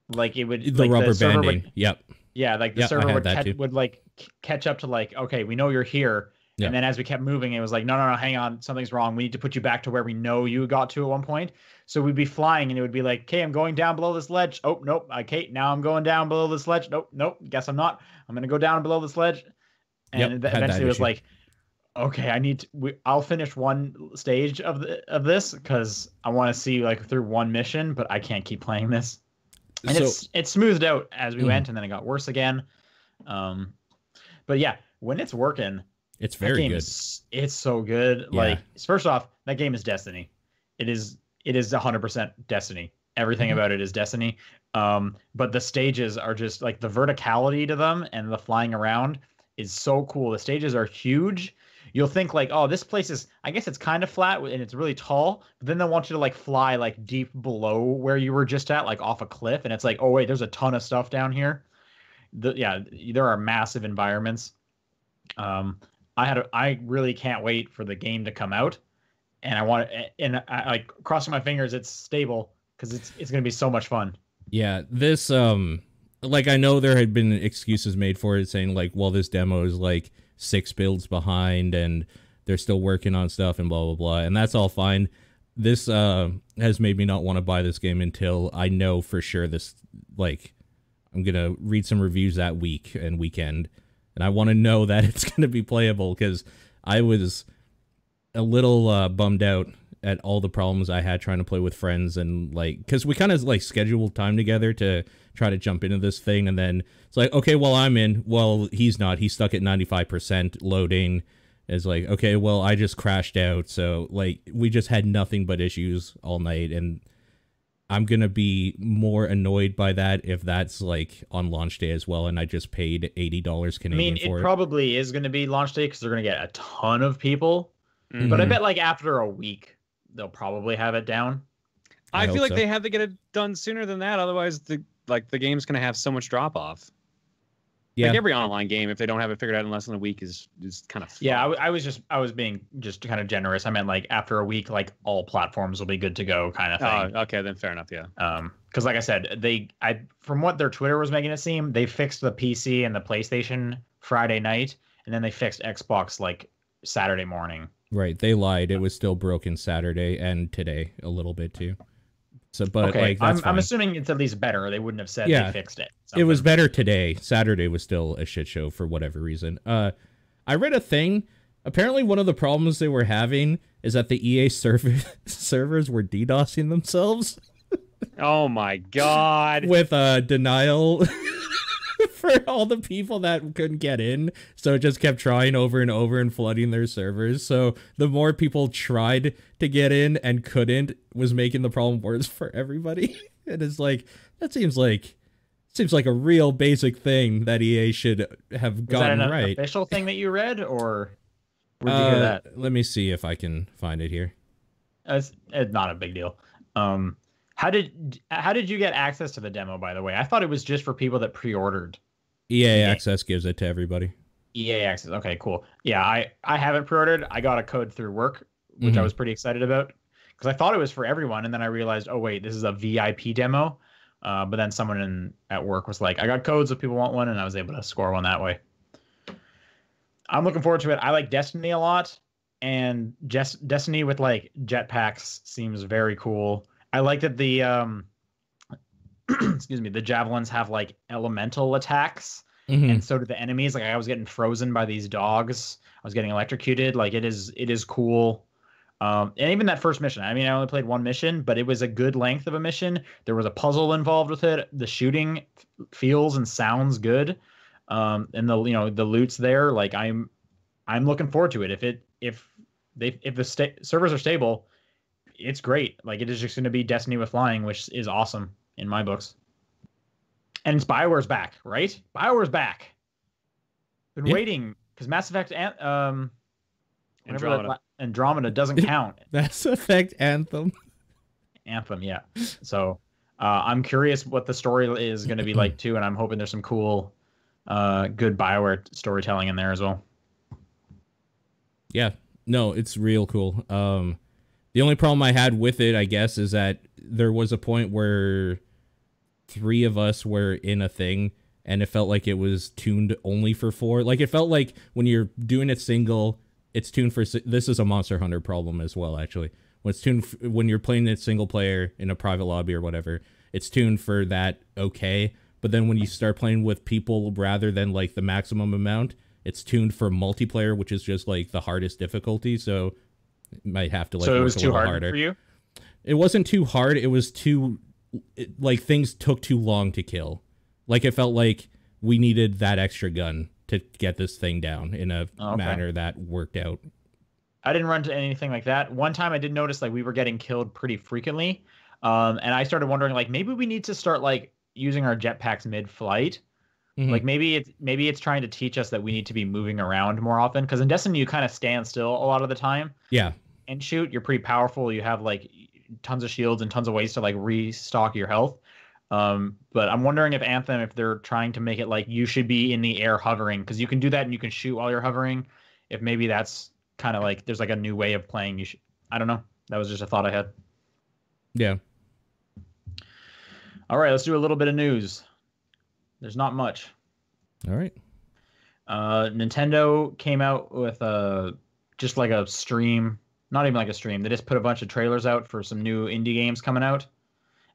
Like it would the rubber banding. Yep. Yeah, like the Yeah, I server had would that too. like catch up to like, okay, we know you're here. Yeah. And then as we kept moving, it was like, no, no, no, hang on, something's wrong. We need to put you back to where we know you got to at one point. So we'd be flying and it would be like, okay, I'm going down below this ledge. Oh, nope. Okay, now I'm going down below this ledge. Nope, nope. Guess I'm not. I'm gonna go down below this ledge. And Yep, had that eventually it was issue. like, okay, I'll finish one stage of this because I want to see like through one mission, but I can't keep playing this. And So it smoothed out as we Mhm. went, and then it got worse again. But yeah, when it's working, it's that very game good. it's so good. Yeah. Like first off, that game is Destiny. It is 100% Destiny. Everything Mhm. about it is Destiny. But the stages are just like the verticality to them and the flying around is so cool. The stages are huge. You'll think like, oh, this place is, I guess it's kind of flat and it's really tall, but then they'll want you to like fly like deep below where you were just at, like off a cliff, and it's like, oh wait, there's a ton of stuff down here. Yeah, there are massive environments. I really can't wait for the game to come out, and I like crossing my fingers it's stable because it's gonna be so much fun. Yeah, this like I know there had been excuses made for it saying like, well, this demo is like 6 builds behind and they're still working on stuff and blah blah blah, and that's all fine. This has made me not want to buy this game until I know for sure this, like, I'm gonna read some reviews that week and weekend, and I want to know that it's gonna be playable, because I was a little bummed out at all the problems I had trying to play with friends, and like, because we kind of like scheduled time together to try to jump into this thing, and then it's like, okay, well, I'm in, well, he's not, he's stuck at 95% loading. It's like, okay, well, I just crashed out, so like we just had nothing but issues all night, and I'm gonna be more annoyed by that if that's like on launch day as well, and I just paid $80 I Canadian mean, for it it. probably is going to be launch day because they're going to get a ton of people. Mhm. But I Mhm. bet like after a week, they'll probably have it down. I hope feel like so. they have to get it done sooner than that. Otherwise, the game's gonna have so much drop off. Yeah, Like every online game, if they don't have it figured out in less than a week, is kind of Yeah, I was being just kind of generous. I meant like after a week, like all platforms will be good to go, kind of thing. Oh, okay, then fair enough. Yeah. Because like I said, from what their Twitter was making it seem, they fixed the PC and the PlayStation Friday night, and then they fixed Xbox like Saturday morning. right. They lied. It was still broken Saturday and today a little bit too. So, but Okay, like that's I'm fine. assuming it's at least better. They wouldn't have said Yeah, they fixed it. It was Something. better today. Saturday was still a shit show for whatever reason. I read a thing. Apparently, one of the problems they were having is that the EA servers were DDoSing themselves Oh my god. with denial for all the people that couldn't get in. So it just kept trying over and over and flooding their servers. So the more people tried to get in and couldn't, was making the problem worse for everybody. And it's like, that seems like a real basic thing that EA should have Was that gotten an right. official thing that you read, or where'd you hear that? Let me see if I can find it here. It's not a big deal. How did you get access to the demo, by the way? I thought it was just for people that pre-ordered. EA Access gives it to everybody. EA Access. Okay, cool. Yeah, I haven't pre-ordered. I got a code through work, which I was pretty excited about because I thought it was for everyone, and then I realized, oh wait, this is a VIP demo. But then someone at work was like, I got codes if people want one, and I was able to score one that way. I'm looking forward to it. I like Destiny a lot, and Destiny with like jetpacks seems very cool. I like that the excuse me, the javelins have like elemental attacks, and so do the enemies. Like I was getting frozen by these dogs. I was getting electrocuted. Like it is cool. And even that first mission, I mean, I only played one mission, but it was a good length of a mission. There was a puzzle involved with it. The shooting feels and sounds good. And the loot's there. Like I'm looking forward to it. If the servers are stable, it's great. Like it is just going to be Destiny with flying, which is awesome in my books. And it's BioWare's back, right? BioWare's back. Been waiting because Mass Effect Andromeda doesn't count. Mass Effect Anthem. Anthem, yeah. So I'm curious what the story is going to be like too, and I'm hoping there's some cool, good BioWare storytelling in there as well. Yeah, no, it's real cool. The only problem I had with it, I guess, is that there was a point where 3 of us were in a thing and it felt like it was tuned only for 4. Like, it felt like when you're doing it single, it's tuned for... This is a Monster Hunter problem as well, actually. When it's tuned when you're playing it single player in a private lobby or whatever, it's tuned for that okay. But then when you start playing with people rather than like the maximum amount, it's tuned for multiplayer, which is just like the hardest difficulty. So it might have to like. So it work was a too little hard harder for you? It wasn't too hard. It was too like things took too long to kill. Like it felt like we needed that extra gun to get this thing down in a manner that worked out. I didn't run into anything like that. One time I did notice like we were getting killed pretty frequently. And I started wondering like maybe we need to start like using our jetpacks mid-flight. Like maybe it's trying to teach us that we need to be moving around more often. Because in Destiny you kind of stand still a lot of the time. Yeah. And shoot, you're pretty powerful. You have like tons of shields and tons of ways to like restock your health. But I'm wondering if Anthem, if they're trying to make it like you should be in the air hovering, because you can do that and you can shoot while you're hovering. If maybe that's kind of like there's like a new way of playing. You should, I don't know. That was just a thought I had. Yeah. All right, let's do a little bit of news. There's not much. All right. Nintendo came out with just like a stream, not even like a stream. They just put a bunch of trailers out for some new indie games coming out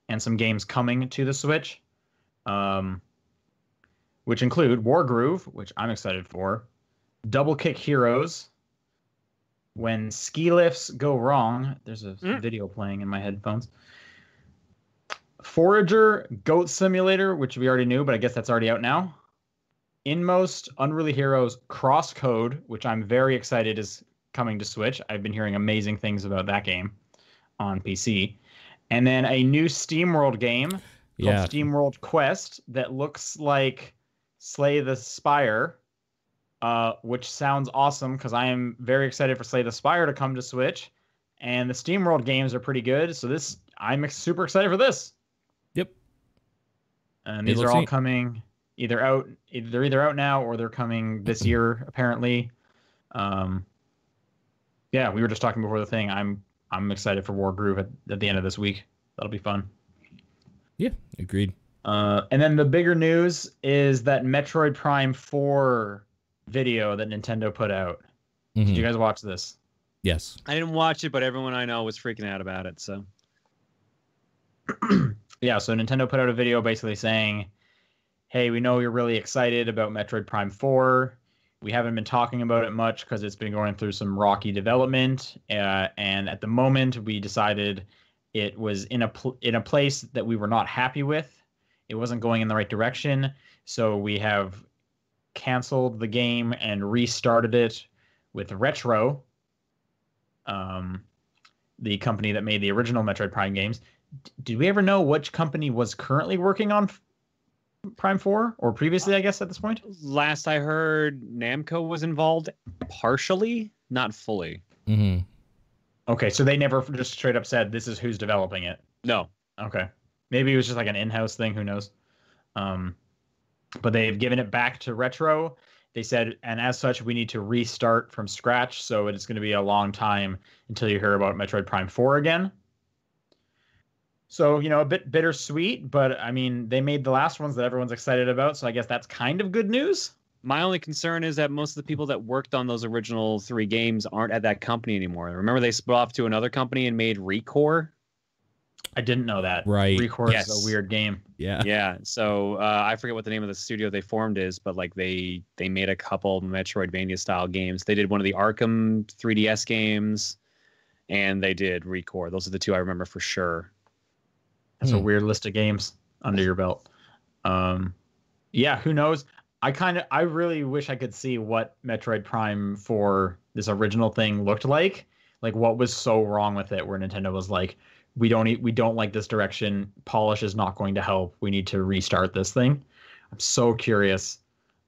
and some games coming to the Switch, which include Wargroove, which I'm excited for, Double Kick Heroes, When Ski Lifts Go Wrong. There's a video playing in my headphones. Forager, Goat Simulator, which we already knew, but I guess that's already out now. Inmost, Unruly Heroes, Crosscode, which I'm very excited is coming to Switch. I've been hearing amazing things about that game on PC. And then a new SteamWorld game called SteamWorld Quest that looks like Slay the Spire, which sounds awesome because I am very excited for Slay the Spire to come to Switch. And the SteamWorld games are pretty good, so I'm super excited for this. Yep. And these are all coming either out now or they're coming this year apparently. Yeah, we were just talking before the thing. I'm excited for Wargroove at the end of this week. That'll be fun. Yeah, agreed. And then the bigger news is that Metroid Prime 4 video that Nintendo put out. Did you guys watch this? Yes. I didn't watch it, but everyone I know was freaking out about it. So yeah, so Nintendo put out a video basically saying, hey, we know you're really excited about Metroid Prime 4. We haven't been talking about it much because it's been going through some rocky development. And at the moment, we decided it was in a place that we were not happy with. It wasn't going in the right direction. So we have canceled the game and restarted it with Retro, the company that made the original Metroid Prime games. Did we ever know which company was currently working on Prime 4, or previously, I guess, at this point? Last I heard, Namco was involved partially, not fully. Okay, so they never just straight up said, this is who's developing it? No. Okay. Maybe it was just like an in-house thing, who knows? But they've given it back to Retro. They said, and as such, we need to restart from scratch, so it's going to be a long time until you hear about Metroid Prime 4 again. So, a bit bittersweet, but I mean, they made the last ones that everyone's excited about, so I guess that's kind of good news. My only concern is that most of the people that worked on those original 3 games aren't at that company anymore. Remember, they split off to another company and made Recore? I didn't know that. Right. Recore is a weird game. Yeah. Yeah. So I forget what the name of the studio they formed is, but like they made a couple Metroidvania style games. They did one of the Arkham 3DS games, and they did Recore. Those are the 2 I remember for sure. That's a weird list of games under your belt. Yeah, who knows? I really wish I could see what Metroid Prime 4, this original thing, looked like. Like, what was so wrong with it where Nintendo was like, we don't like this direction. Polish is not going to help. We need to restart this thing. I'm so curious.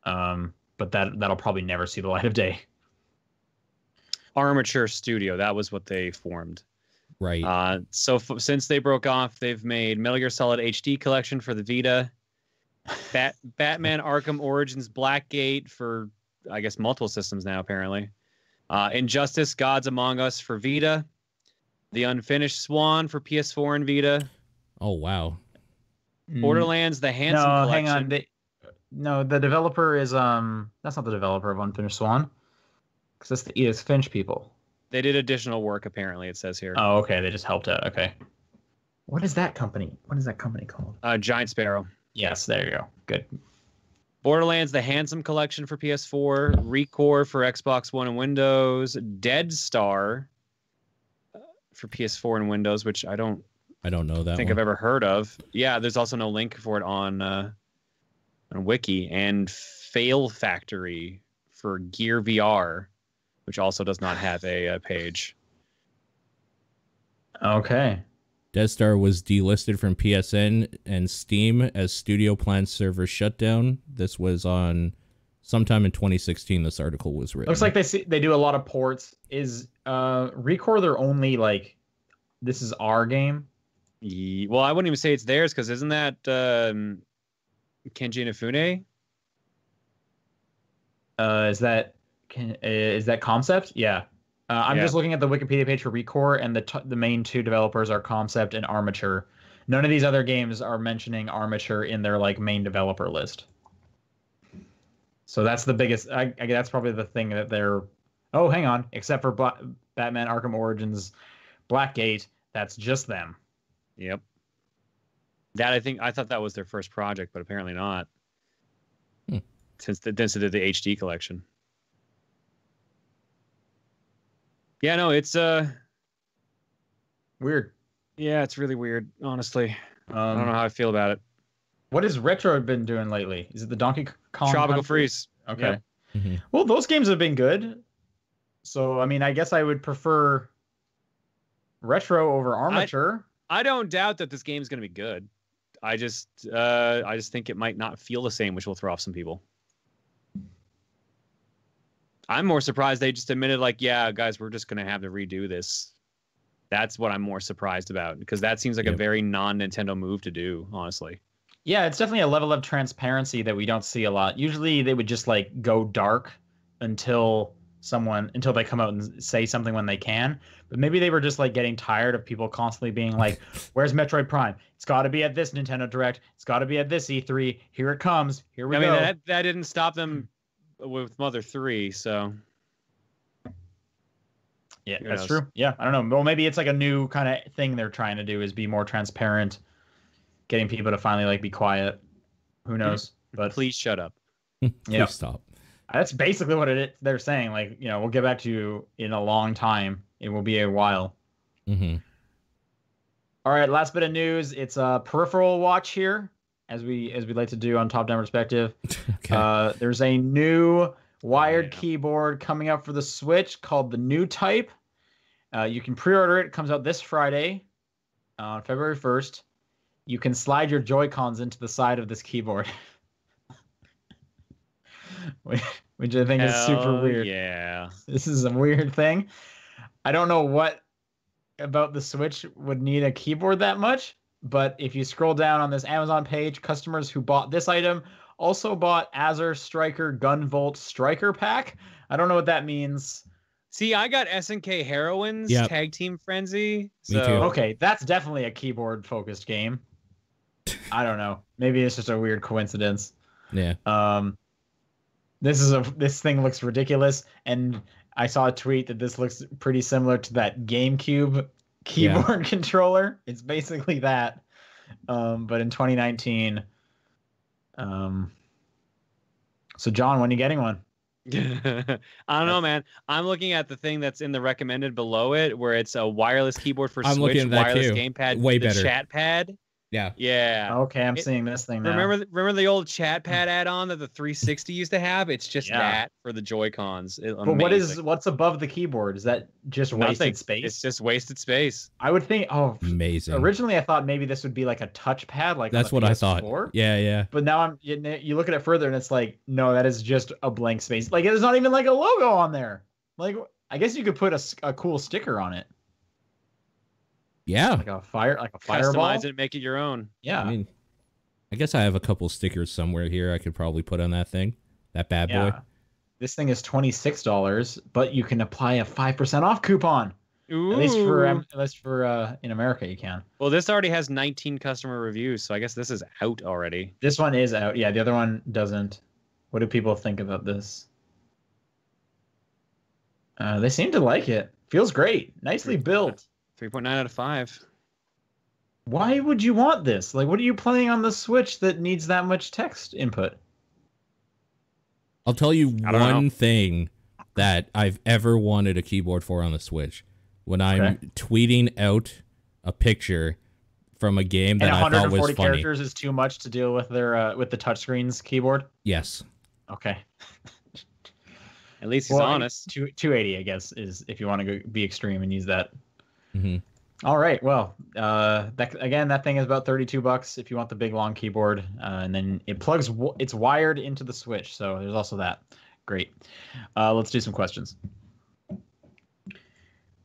But that'll probably never see the light of day. Armature Studio, that was what they formed. Right. Since they broke off, they've made Metal Gear Solid HD Collection for the Vita, Batman Arkham Origins Blackgate for, I guess, multiple systems now, apparently. Injustice Gods Among Us for Vita. The Unfinished Swan for PS4 and Vita. Oh, wow. Borderlands The Handsome Collection. Hang on. No, the developer is that's not the developer of Unfinished Swan, because that's the Edith Finch people. They did additional work, apparently, it says here. Oh, okay, they just helped out. Okay. What is that company? What is that company called? Giant Sparrow. Yes, there you go. Good. Borderlands: The Handsome Collection for PS4, Recore for Xbox One and Windows, Dead Star for PS4 and Windows, which I don't know that think one. I've ever heard of. Yeah, there's also no link for it on Wiki, and Fail Factory for Gear VR, which also does not have a page. Okay. Dead Star was delisted from PSN and Steam as Studio Planned server shutdown. This was on sometime in 2016. This article was written. Looks like they do a lot of ports. Is Recore their only like this is our game? Well, I wouldn't even say it's theirs, because isn't that Kenji Inafune? Is that Concept? Yeah. I'm just looking at the Wikipedia page for Recore, and the main two developers are Concept and Armature. None of these other games are mentioning Armature in their like main developer list. So that's the biggest. That's probably the thing that they're. Oh, hang on. Except for Batman: Arkham Origins, Blackgate, that's just them. Yep. I thought that was their first project, but apparently not. Since they did the HD collection. Yeah, no, it's Weird. Yeah, it's really weird, honestly. I don't know how I feel about it. What has Retro been doing lately? Is it the Donkey Kong Tropical Country? Freeze. Okay. Yep. Mm-hmm. Well, those games have been good. So, I mean, I guess I would prefer Retro over Armature. I don't doubt that this game's going to be good. I just think it might not feel the same, which will throw off some people. I'm more surprised they just admitted, like, yeah, guys, we're just going to have to redo this. That's what I'm more surprised about, because that seems like a very non-Nintendo move to do, honestly. Yeah, it's definitely a level of transparency that we don't see a lot. Usually they would just like go dark until they come out and say something when they can. But maybe they were just like getting tired of people constantly being like, where's Metroid Prime? It's got to be at this Nintendo Direct. It's got to be at this E3. Here it comes. Here we go. I mean, that didn't stop them with Mother 3, so... Yeah, that's true. Yeah, I don't know. Well, maybe it's like a new kind of thing they're trying to do, is be more transparent, getting people to finally like be quiet. Who knows? But please shut up. Please stop. That's basically what they're saying. Like, we'll get back to you in a long time. It will be a while. Mm-hmm. All right, last bit of news. It's a peripheral watch here, as we like to do on Top Down Perspective. Okay. There's a new wired keyboard coming out for the Switch called the New Type. You can pre-order it. It comes out this Friday, on February 1st. You can slide your Joy-Cons into the side of this keyboard. Which I think is super weird. Yeah. This is a weird thing. I don't know what about the Switch would need a keyboard that much, but if you scroll down on this Amazon page, customers who bought this item also bought Azer Striker Gunvolt Striker Pack. I don't know what that means. See, I got SNK Heroines Tag Team Frenzy. So... Me too. Okay, that's definitely a keyboard-focused game. I don't know. Maybe it's just a weird coincidence. Yeah. This thing looks ridiculous, and I saw a tweet that this looks pretty similar to that GameCube keyboard controller. It's basically that, but in 2019. So John, when are you getting one? I don't know, man. I'm looking at the thing that's in the recommended below it, where it's a wireless keyboard for Switch, looking at that wireless too. gamepad, Way the better. chat pad. Yeah. Yeah. Okay, I'm seeing this thing now. Remember the old chat pad add-on that the 360 used to have? It's just that for the Joy-Cons. But what's above the keyboard? Is that just wasted space? It's just wasted space. I would think. Oh, amazing. Originally, I thought maybe this would be like a touchpad, like that's on the what PS4. I thought. Yeah. But now you look at it further, and it's like, no, that is just a blank space. Like, there's not even like a logo on there. Like, I guess you could put a cool sticker on it. Yeah. Like a fireball. Customize it, make it your own. Yeah. I mean, I guess I have a couple stickers somewhere here I could probably put on that thing. That bad boy. This thing is $26, but you can apply a 5% off coupon. Ooh. At least for in America, you can. Well, this already has 19 customer reviews, so I guess this is out already. This one is out. Yeah, the other one doesn't. What do people think about this? They seem to like it. Feels great. Nicely built. 3.9 out of 5. Why would you want this? Like, what are you playing on the Switch that needs that much text input? I'll tell you one thing that I've ever wanted a keyboard for on the Switch. When I'm tweeting out a picture from a game that I thought was funny. 140 characters is too much to deal with their with the touchscreen's keyboard? Yes. Okay. At least he's honest. 280, I guess, is if you want to be extreme and use that. Mm-hmm. All right. Well, that thing is about $32 if you want the big long keyboard, and then it plugs. It's wired into the Switch, so there's also that. Great. Let's do some questions.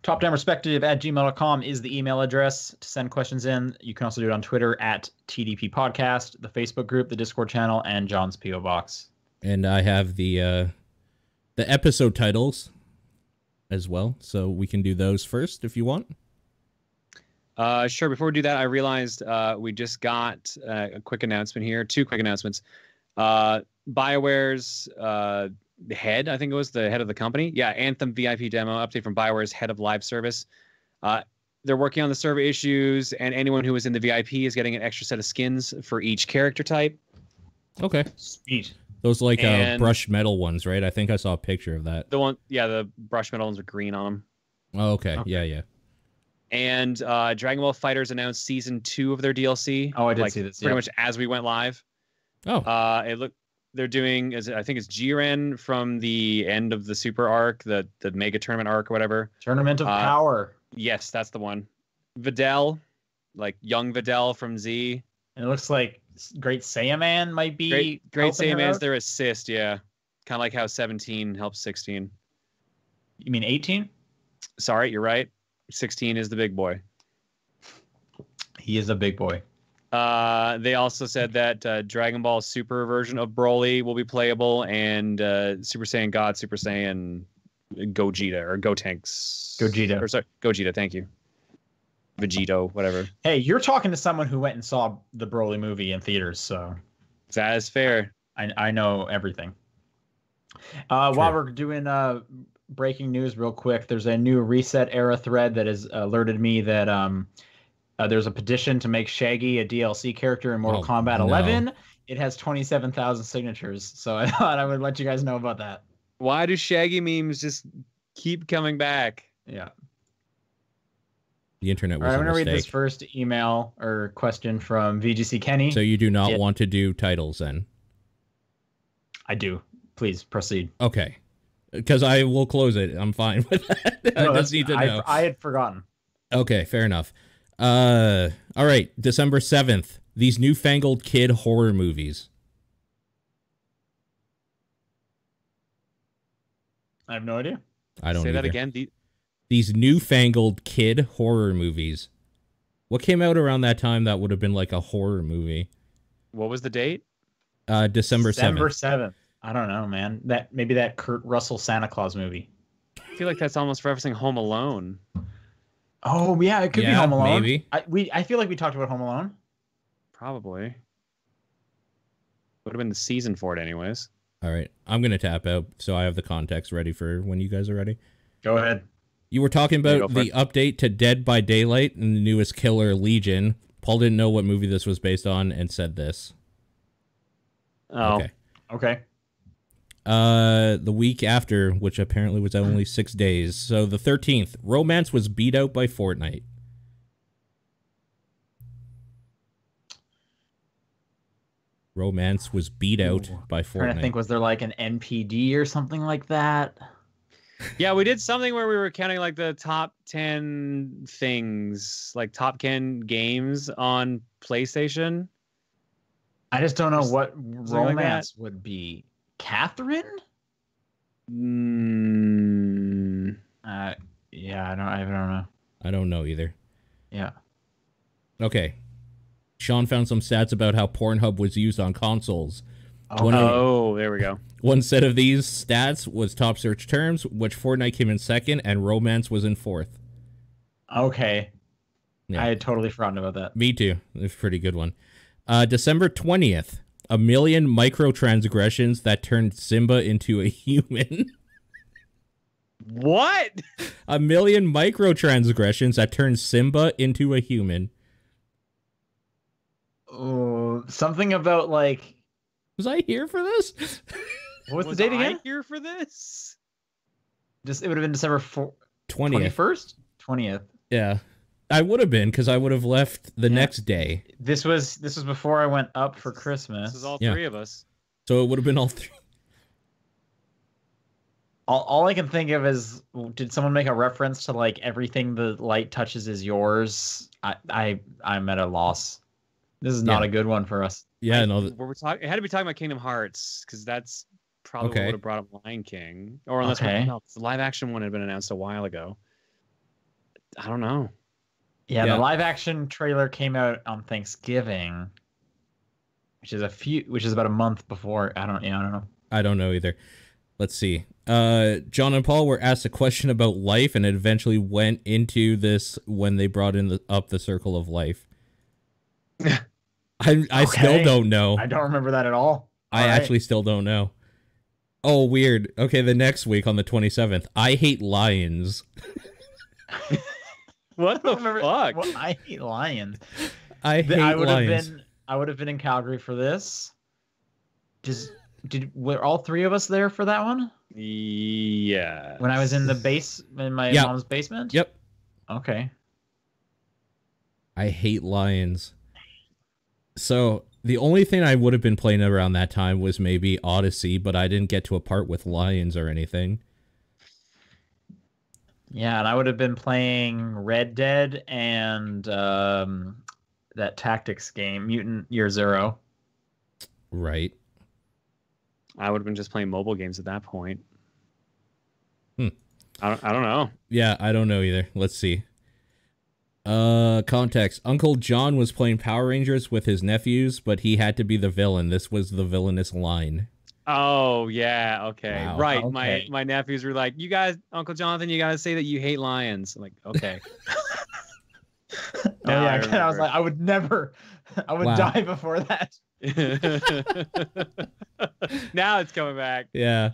topdownperspective@gmail.com is the email address to send questions in. You can also do it on Twitter @TDP Podcast, the Facebook group, the Discord channel, and John's P.O. Box. And I have the episode titles as well, so we can do those first if you want. Sure. Before we do that, I realized we just got a quick announcement here. 2 quick announcements. BioWare's the head, I think it was the head of the company. Yeah, Anthem VIP demo update from BioWare's head of live service. They're working on the server issues, and anyone who was in the VIP is getting an extra set of skins for each character type. Okay. Sweet. Those like brushed metal ones, right? I think I saw a picture of that. The brushed metal ones are green on them. Oh, okay. Yeah. And Dragon Ball FighterZ announced season 2 of their DLC. Oh, I did see this. Pretty much as we went live. Oh. They're doing, I think it's Jiren from the end of the Super arc, the Mega Tournament arc or whatever. Tournament of Power. Yes, that's the one. Videl, like young Videl from Z. And it looks like Great Saiyaman might be Great Saiyaman's their assist, yeah. Kind of like how 17 helps 16. You mean 18? Sorry, you're right. 16 is the big boy. He is a big boy. They also said that Dragon Ball Super version of Broly will be playable, and Super Saiyan God, Super Saiyan Gogeta, or Gotenks. Gogeta. Or sorry, Gogeta, thank you. Vegito, whatever. Hey, you're talking to someone who went and saw the Broly movie in theaters, so... That is fair. I know everything. While we're doing breaking news real quick, there's a new Reset Era thread that has alerted me that there's a petition to make Shaggy a DLC character in Mortal Kombat 11. It has 27,000 signatures, so I thought I would let you guys know about that. Why do Shaggy memes just keep coming back? Yeah. The internet was I'm going to read this mistake. first email or question from VGC Kenny. So you do not want to do titles then? I do. Please proceed. Okay. Because I will close it. I'm fine with that. I just need to know. I had forgotten. Okay, fair enough. All right, December 7th. These newfangled kid horror movies. I have no idea. I don't Say either. that again. These newfangled kid horror movies. What came out around that time that would have been like a horror movie? What was the date? December 7th. I don't know, man. Maybe that Kurt Russell Santa Claus movie. I feel like that's almost referencing Home Alone. Oh yeah, it could be Home Alone. Maybe. I feel like we talked about Home Alone. Probably. Would have been the season for it anyways. All right, I'm gonna tap out so I have the context ready for when you guys are ready. Go ahead. You were talking about the update to Dead by Daylight and the newest killer, Legion. Paul didn't know what movie this was based on and said this. Oh. Okay. The week after, which apparently was only 6 days, so the 13th, Romance was beat out by Fortnite. Romance was beat out by Fortnite. Trying to think, was there like an NPD or something like that? Yeah, we did something where we were counting like the top 10 things, like top 10 games on PlayStation. I just don't know what romance like would be. Catherine? Yeah, I don't know. I don't know either. Yeah. Okay. Sean found some stats about how Pornhub was used on consoles. There we go. One set of these stats was top search terms, which Fortnite came in second, and Romance was in fourth. Okay. Yeah. I had totally forgotten about that. Me too. It's a pretty good one. December 20th, 1,000,000 microtransgressions that turned Simba into a human. What? 1,000,000 microtransgressions that turned Simba into a human. Oh, something about like. Was I here for this? What was the date again? I here for this? Just it would have been December 20th. 21st? 20th. Yeah. I would have been because I would have left the next day. This was before I went up for Christmas. This is all three of us. So it would have been all three. All I can think of is, did someone make a reference to like everything the light touches is yours? I'm at a loss. This is not a good one for us. Yeah, no. It had to be talking about Kingdom Hearts because that's probably what would have brought up Lion King, or unless the live action one had been announced a while ago. I don't know. Yeah, the live action trailer came out on Thanksgiving, which is about a month before. I don't know. I don't know either. Let's see. John and Paul were asked a question about life, and it eventually went into this when they brought up the circle of life. I still don't know. I don't remember that at all. I actually still don't know. Oh, weird. Okay, the next week on the 27th, I hate lions. What the fuck? Well, I hate lions. I hate lions. I would have been in Calgary for this. Were all three of us there for that one? Yeah. When I was in my mom's basement? Yep. Okay. I hate lions. So the only thing I would have been playing around that time was maybe Odyssey, but I didn't get to a part with lions or anything. Yeah, and I would have been playing Red Dead and that tactics game, Mutant Year Zero. Right. I would have been just playing mobile games at that point. I don't know. Yeah, I don't know either. Let's see. Context. Uncle John was playing Power Rangers with his nephews, but he had to be the villain. This was the villainous line. Oh, yeah, okay. Wow. Right. Okay. My nephews were like, you guys, Uncle Jonathan, you gotta say that you hate lions. I'm like, okay. I was like, I would die before that. Now it's coming back. Yeah.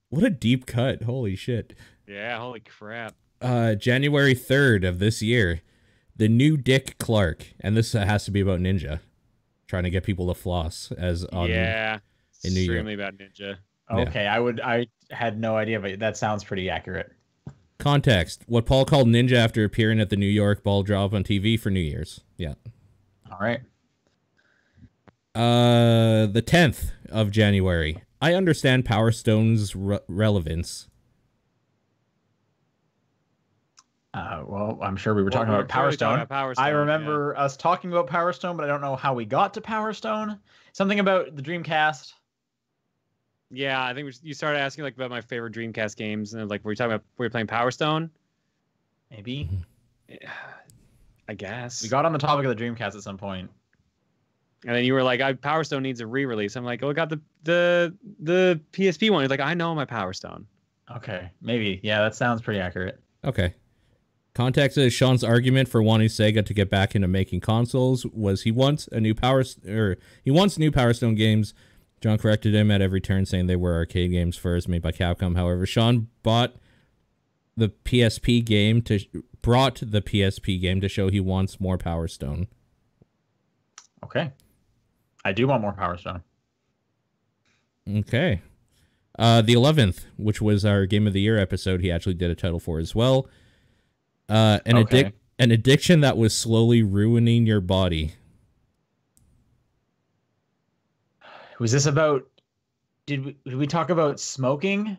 What a deep cut. Holy shit. Yeah, holy crap. January 3rd of this year, the new Dick Clark, and this has to be about Ninja, trying to get people to floss as on in New York. Extremely about Ninja. Okay, I had no idea, but that sounds pretty accurate. Context. What Paul called Ninja after appearing at the New York ball drop on TV for New Year's. Yeah. All right. The 10th of January. I understand Power Stone's relevance. Well, I'm sure we were talking about Power Stone. I remember us talking about Power Stone, but I don't know how we got to Power Stone. Something about the Dreamcast. Yeah, I think you started asking like about my favorite Dreamcast games, and like were we playing Power Stone? Maybe. I guess we got on the topic of the Dreamcast at some point. And then you were like, Power Stone needs a re-release. I'm like, oh, I got the PSP one. He's like, I know my Power Stone. Okay, maybe. Yeah, that sounds pretty accurate. Okay. Context is Sean's argument for wanting Sega to get back into making consoles was he wants new Power Stone games. John corrected him at every turn, saying they were arcade games first, made by Capcom. However, Sean brought the PSP game to show he wants more Power Stone. Okay. I do want more Power Stone. Okay. The 11th, which was our Game of the Year episode, he actually did a title for as well. An addiction that was slowly ruining your body. Was this about? Did we talk about smoking?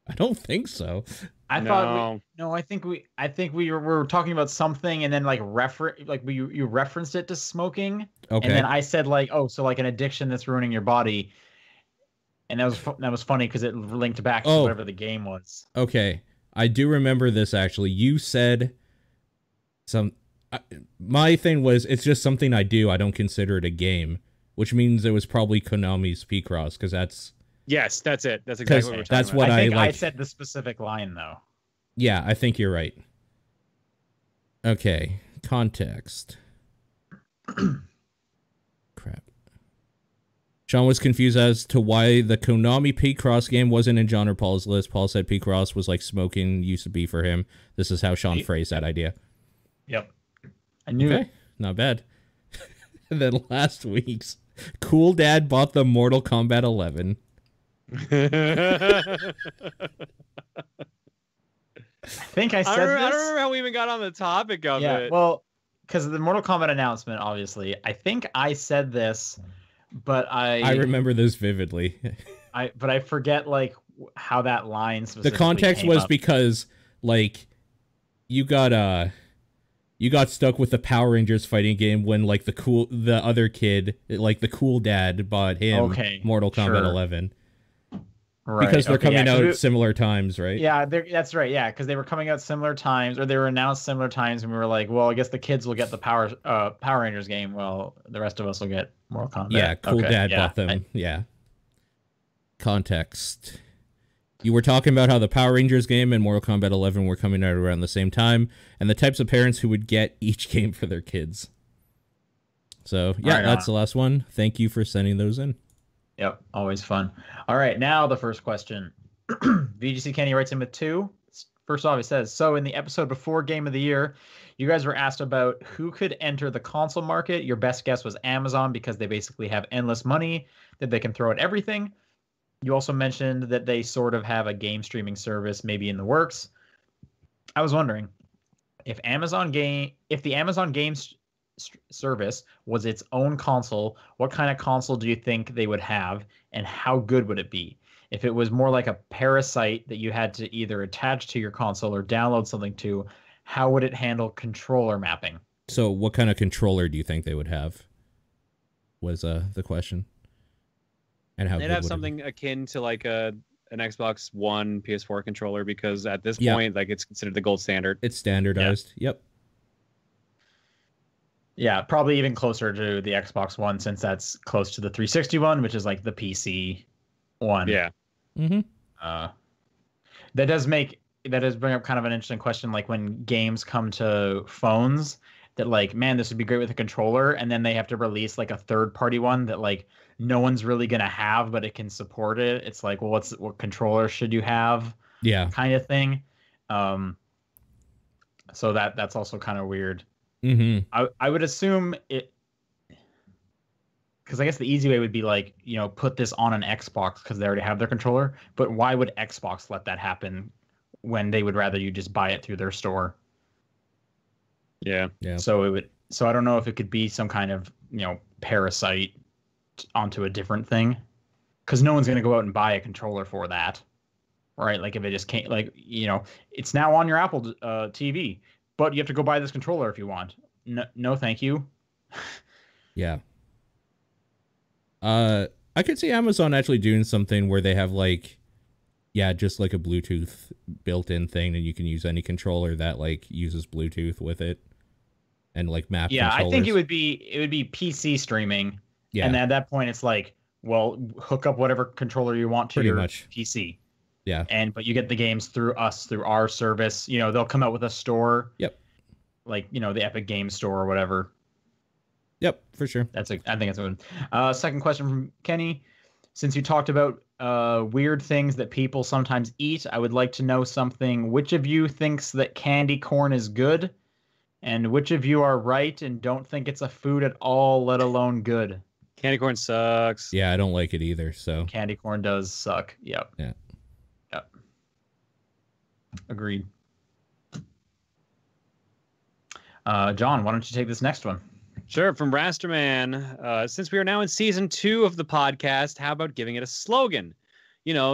I don't think so. I think we were talking about something, and then you referenced it to smoking. Okay. And then I said so like an addiction that's ruining your body, and that was funny because it linked back to whatever the game was. Okay, I do remember this actually. You said my thing was it's just something I do. I don't consider it a game, which means it was probably Konami's P-Cross because that's. Yes, that's it. That's exactly what we're talking about. I said the specific line though. Yeah, I think you're right. Okay, context. Crap. Sean was confused as to why the Konami Picross game wasn't in John or Paul's list. Paul said Picross was like smoking used to be for him. This is how Sean phrased that idea. Yep. I knew it. Not bad. And then last week's Cool Dad bought the Mortal Kombat 11. I think I said this. I don't remember how we even got on the topic of it. Well, because of the Mortal Kombat announcement, obviously. I think I said this, but I remember this vividly. But I forget like how that line specifically the context was up. Because like you got stuck with the Power Rangers fighting game when like the other kid, like the Cool Dad, bought him Mortal Kombat 11. Right. Because they're coming out at similar times, right? Yeah, that's right. Yeah, because they were coming out similar times, or they were announced similar times, and we were like, well, I guess the kids will get the Power Rangers game. Well, the rest of us will get Mortal Kombat. Yeah, Cool Dad bought them. Context. You were talking about how the Power Rangers game and Mortal Kombat 11 were coming out around the same time, and the types of parents who would get each game for their kids. So, yeah, that's the last one. Thank you for sending those in. Yep, always fun. All right, now the first question. VGC Kenny writes in with 2. First off, he says, so in the episode before Game of the Year, you guys were asked about who could enter the console market. Your best guess was Amazon because they basically have endless money that they can throw at everything. You also mentioned that they sort of have a game streaming service maybe in the works. I was wondering if the Amazon Games service was its own console, what kind of console do you think they would have, and how good would it be? If it was more like a parasite that you had to either attach to your console or download something to, how would it handle controller mapping? So what kind of controller do you think they would have was the question. And how they'd have something akin to like an Xbox One PS4 controller, because at this point, like, it's considered the gold standard. It's standardized. Yep. Yeah, probably even closer to the Xbox One, since that's close to the 360 one, which is like the PC one. Yeah. Mm-hmm. That does bring up kind of an interesting question, like when games come to phones, that like, man, this would be great with a controller, and then they have to release like a third-party one that like no one's really gonna have, but it can support it. It's like, well, what controller should you have? Yeah. Kind of thing. So that's also kind of weird. Mm-hmm. I would assume it, because I guess the easy way would be like, put this on an Xbox because they already have their controller. But why would Xbox let that happen when they would rather you just buy it through their store? Yeah. So I don't know if it could be some kind of parasite onto a different thing, because no one's gonna go out and buy a controller for that, right? Like if it just can't, like, it's now on your Apple TV. But you have to go buy this controller if you want. No, thank you. Yeah. I could see Amazon actually doing something where they have like, just like a Bluetooth built-in thing, and you can use any controller that like uses Bluetooth with it, and like map. Yeah, controllers. I think it would be PC streaming. Yeah. And at that point, it's like, well, hook up whatever controller you want to your PC. Yeah. But you get the games through our service. They'll come out with a store. Yep. Like, the Epic Games Store or whatever. Yep, for sure. I think that's a good. Second question from Kenny. Since you talked about weird things that people sometimes eat, I would like to know something. Which of you thinks that candy corn is good? And which of you are right and don't think it's a food at all, let alone good? Candy corn sucks. Yeah, I don't like it either, so. Candy corn does suck. Yep. Yeah. Agreed. John, why don't you take this next one? Sure. From Rasterman. Since we are now in season 2 of the podcast, how about giving it a slogan?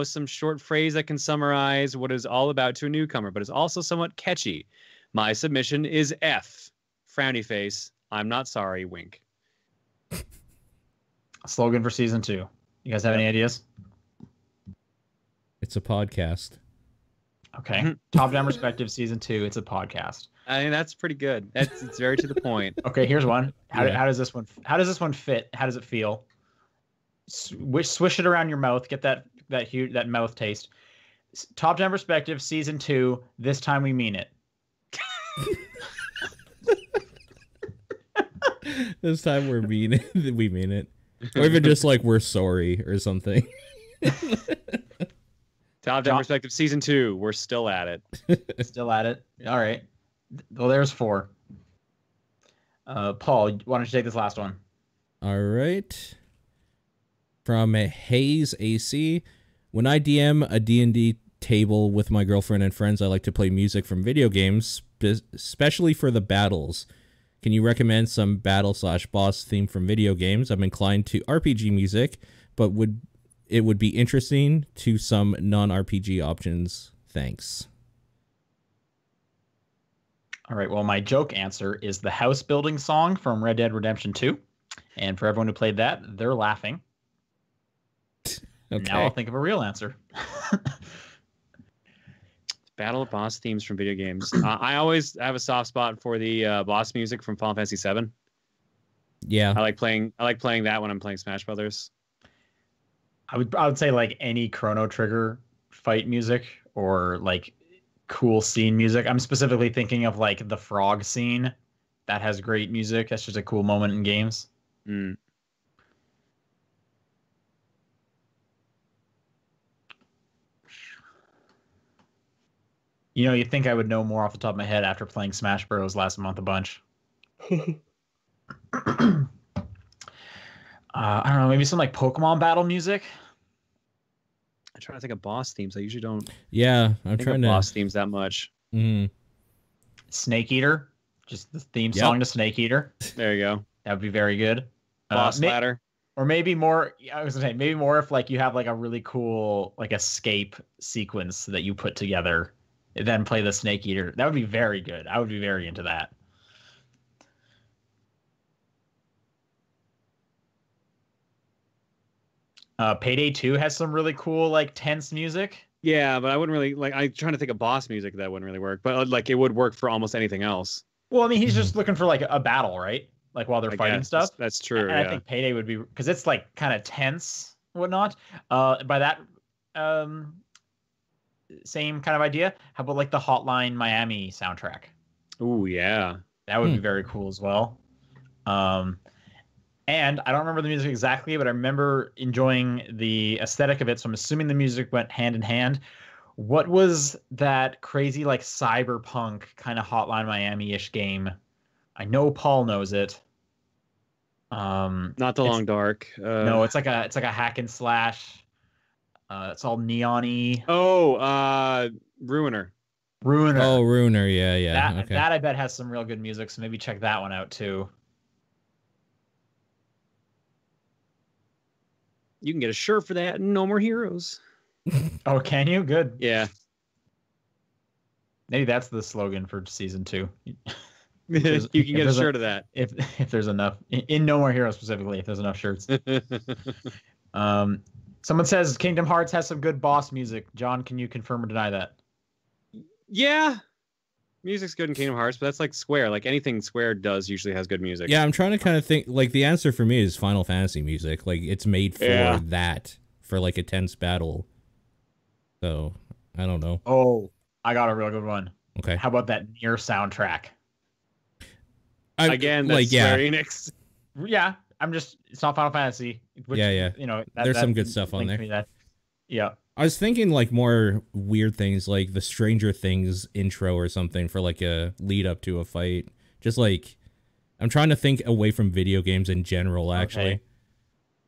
Some short phrase that can summarize what it's all about to a newcomer, but is also somewhat catchy. My submission is F. Frowny face. I'm not sorry. Wink. Slogan for season 2. You guys have any ideas? It's a podcast. Okay. Top Down Perspective season 2. It's a podcast. I mean, that's pretty good. It's very to the point. Okay, here's one. How does this one fit? How does it feel? Swish it around your mouth. Get that mouth taste. Top Down Perspective season 2. This time we mean it. This time we mean it. Or even just like we're sorry or something. Top Down Perspective Season 2. We're still at it. Still at it. All right. Well, there's 4. Paul, why don't you take this last one? All right. From Hayes AC. When I DM a D&D table with my girlfriend and friends, I like to play music from video games, especially for the battles. Can you recommend some battle/boss theme from video games? I'm inclined to RPG music, but it would be interesting to some non-RPG options. Thanks. All right. Well, my joke answer is the house building song from Red Dead Redemption 2. And for everyone who played that, they're laughing. Okay. Now I'll think of a real answer. Battle of boss themes from video games. I always have a soft spot for the boss music from Final Fantasy VII. Yeah, I like playing that when I'm playing Smash Brothers. I would say like any Chrono Trigger fight music or like cool scene music. I'm specifically thinking of like the frog scene that has great music. That's just a cool moment in games. Mm. You know, you'd think I would know more off the top of my head after playing Smash Bros. Last month a bunch. I don't know, maybe some like Pokemon battle music. I'm trying to think of boss themes. I usually don't. Yeah, I'm think trying of to boss themes that much. Snake Eater, just the theme song to Snake Eater. There you go. That would be very good. Boss ladder. Or maybe more. I was gonna say maybe more if like you have like a really cool like escape sequence that you put together, and then play the Snake Eater. That would be very good. I would be very into that. Payday 2 has some really cool like tense music. Yeah, but I wouldn't really like. I'm trying to think of boss music that wouldn't really work, but like it would work for almost anything else. Well, I mean, he's just looking for like a battle, right? Like while they're fighting stuff. That's true. And I think Payday would be because it's like kind of tense, whatnot. By that same kind of idea, how about like the Hotline Miami soundtrack? Oh yeah, that would be very cool as well. And I don't remember the music exactly, but I remember enjoying the aesthetic of it. So I'm assuming the music went hand in hand. What was that crazy like cyberpunk kind of Hotline Miami-ish game? I know Paul knows it. Not the Long Dark. No, it's like a hack and slash. It's all neon-y. Oh, Ruiner. Ruiner. Oh, Ruiner. Yeah. That I bet has some real good music. So maybe check that one out too. You can get a shirt for that. No More Heroes. Oh, can you? Good. Yeah. Maybe that's the slogan for season 2. You can get a shirt of that if there's enough in No More Heroes specifically. If there's enough shirts. Someone says Kingdom Hearts has some good boss music. John, can you confirm or deny that? Yeah. Music's good in Kingdom Hearts, but that's like Square. Like anything Square does usually has good music. Yeah, I'm trying to kind of think. Like the answer for me is Final Fantasy music. Like it's made for that, for like a tense battle. So I don't know. Oh, I got a real good one. Okay. How about that Nier soundtrack? Again, that's Square Enix. Yeah, it's not Final Fantasy. Which, yeah. You know, there's some good stuff on there. Yeah. I was thinking like more weird things like the Stranger Things intro or something for like a lead up to a fight. Just like I'm trying to think away from video games in general, actually. Okay.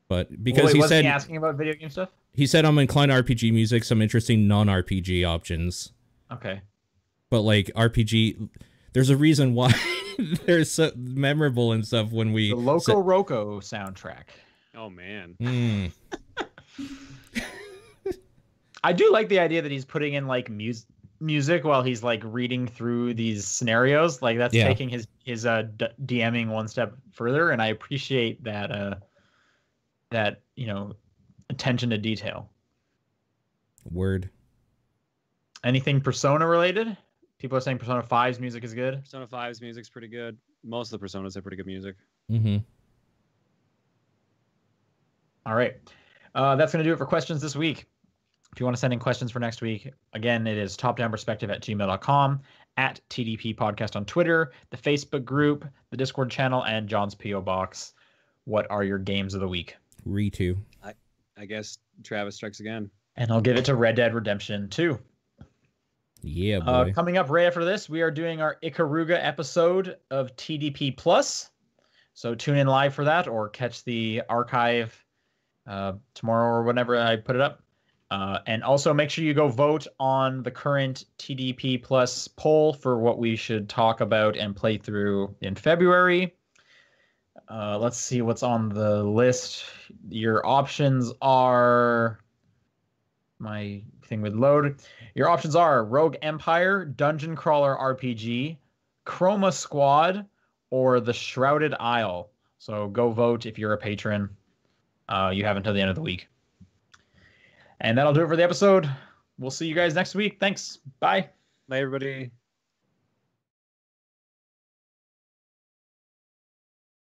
But because he said asking about video game stuff. He said I'm inclined to RPG music, some interesting non-RPG options. Okay. But like RPG, there's a reason why they're so memorable and stuff when we the Loco Roco soundtrack. Oh man. I do like the idea that he's putting in like music while he's like reading through these scenarios. Like that's taking his DMing one step further, and I appreciate that you know, attention to detail. Word. Anything Persona related? People are saying Persona 5's music is good. Persona 5's music's pretty good. Most of the Personas have pretty good music. Mm-hmm. All right. That's going to do it for questions this week. If you want to send in questions for next week, again, it is topdownperspective@gmail.com. at TDP Podcast on Twitter, the Facebook group, the Discord channel, and John's P.O. Box. What are your games of the week? Ritu. I guess Travis Strikes Again. And I'll give it to Red Dead Redemption 2. Yeah, boy. Coming up right after this, we are doing our Ikaruga episode of TDP Plus. So tune in live for that, or catch the archive tomorrow or whenever I put it up. And also make sure you go vote on the current TDP Plus poll for what we should talk about and play through in February. Let's see what's on the list. Your options are... My thing would load. Your options are Rogue Empire, Dungeon Crawler RPG, Chroma Squad, or The Shrouded Isle. So go vote if you're a patron. You have until the end of the week. And that'll do it for the episode. We'll see you guys next week. Thanks. Bye. Bye, everybody.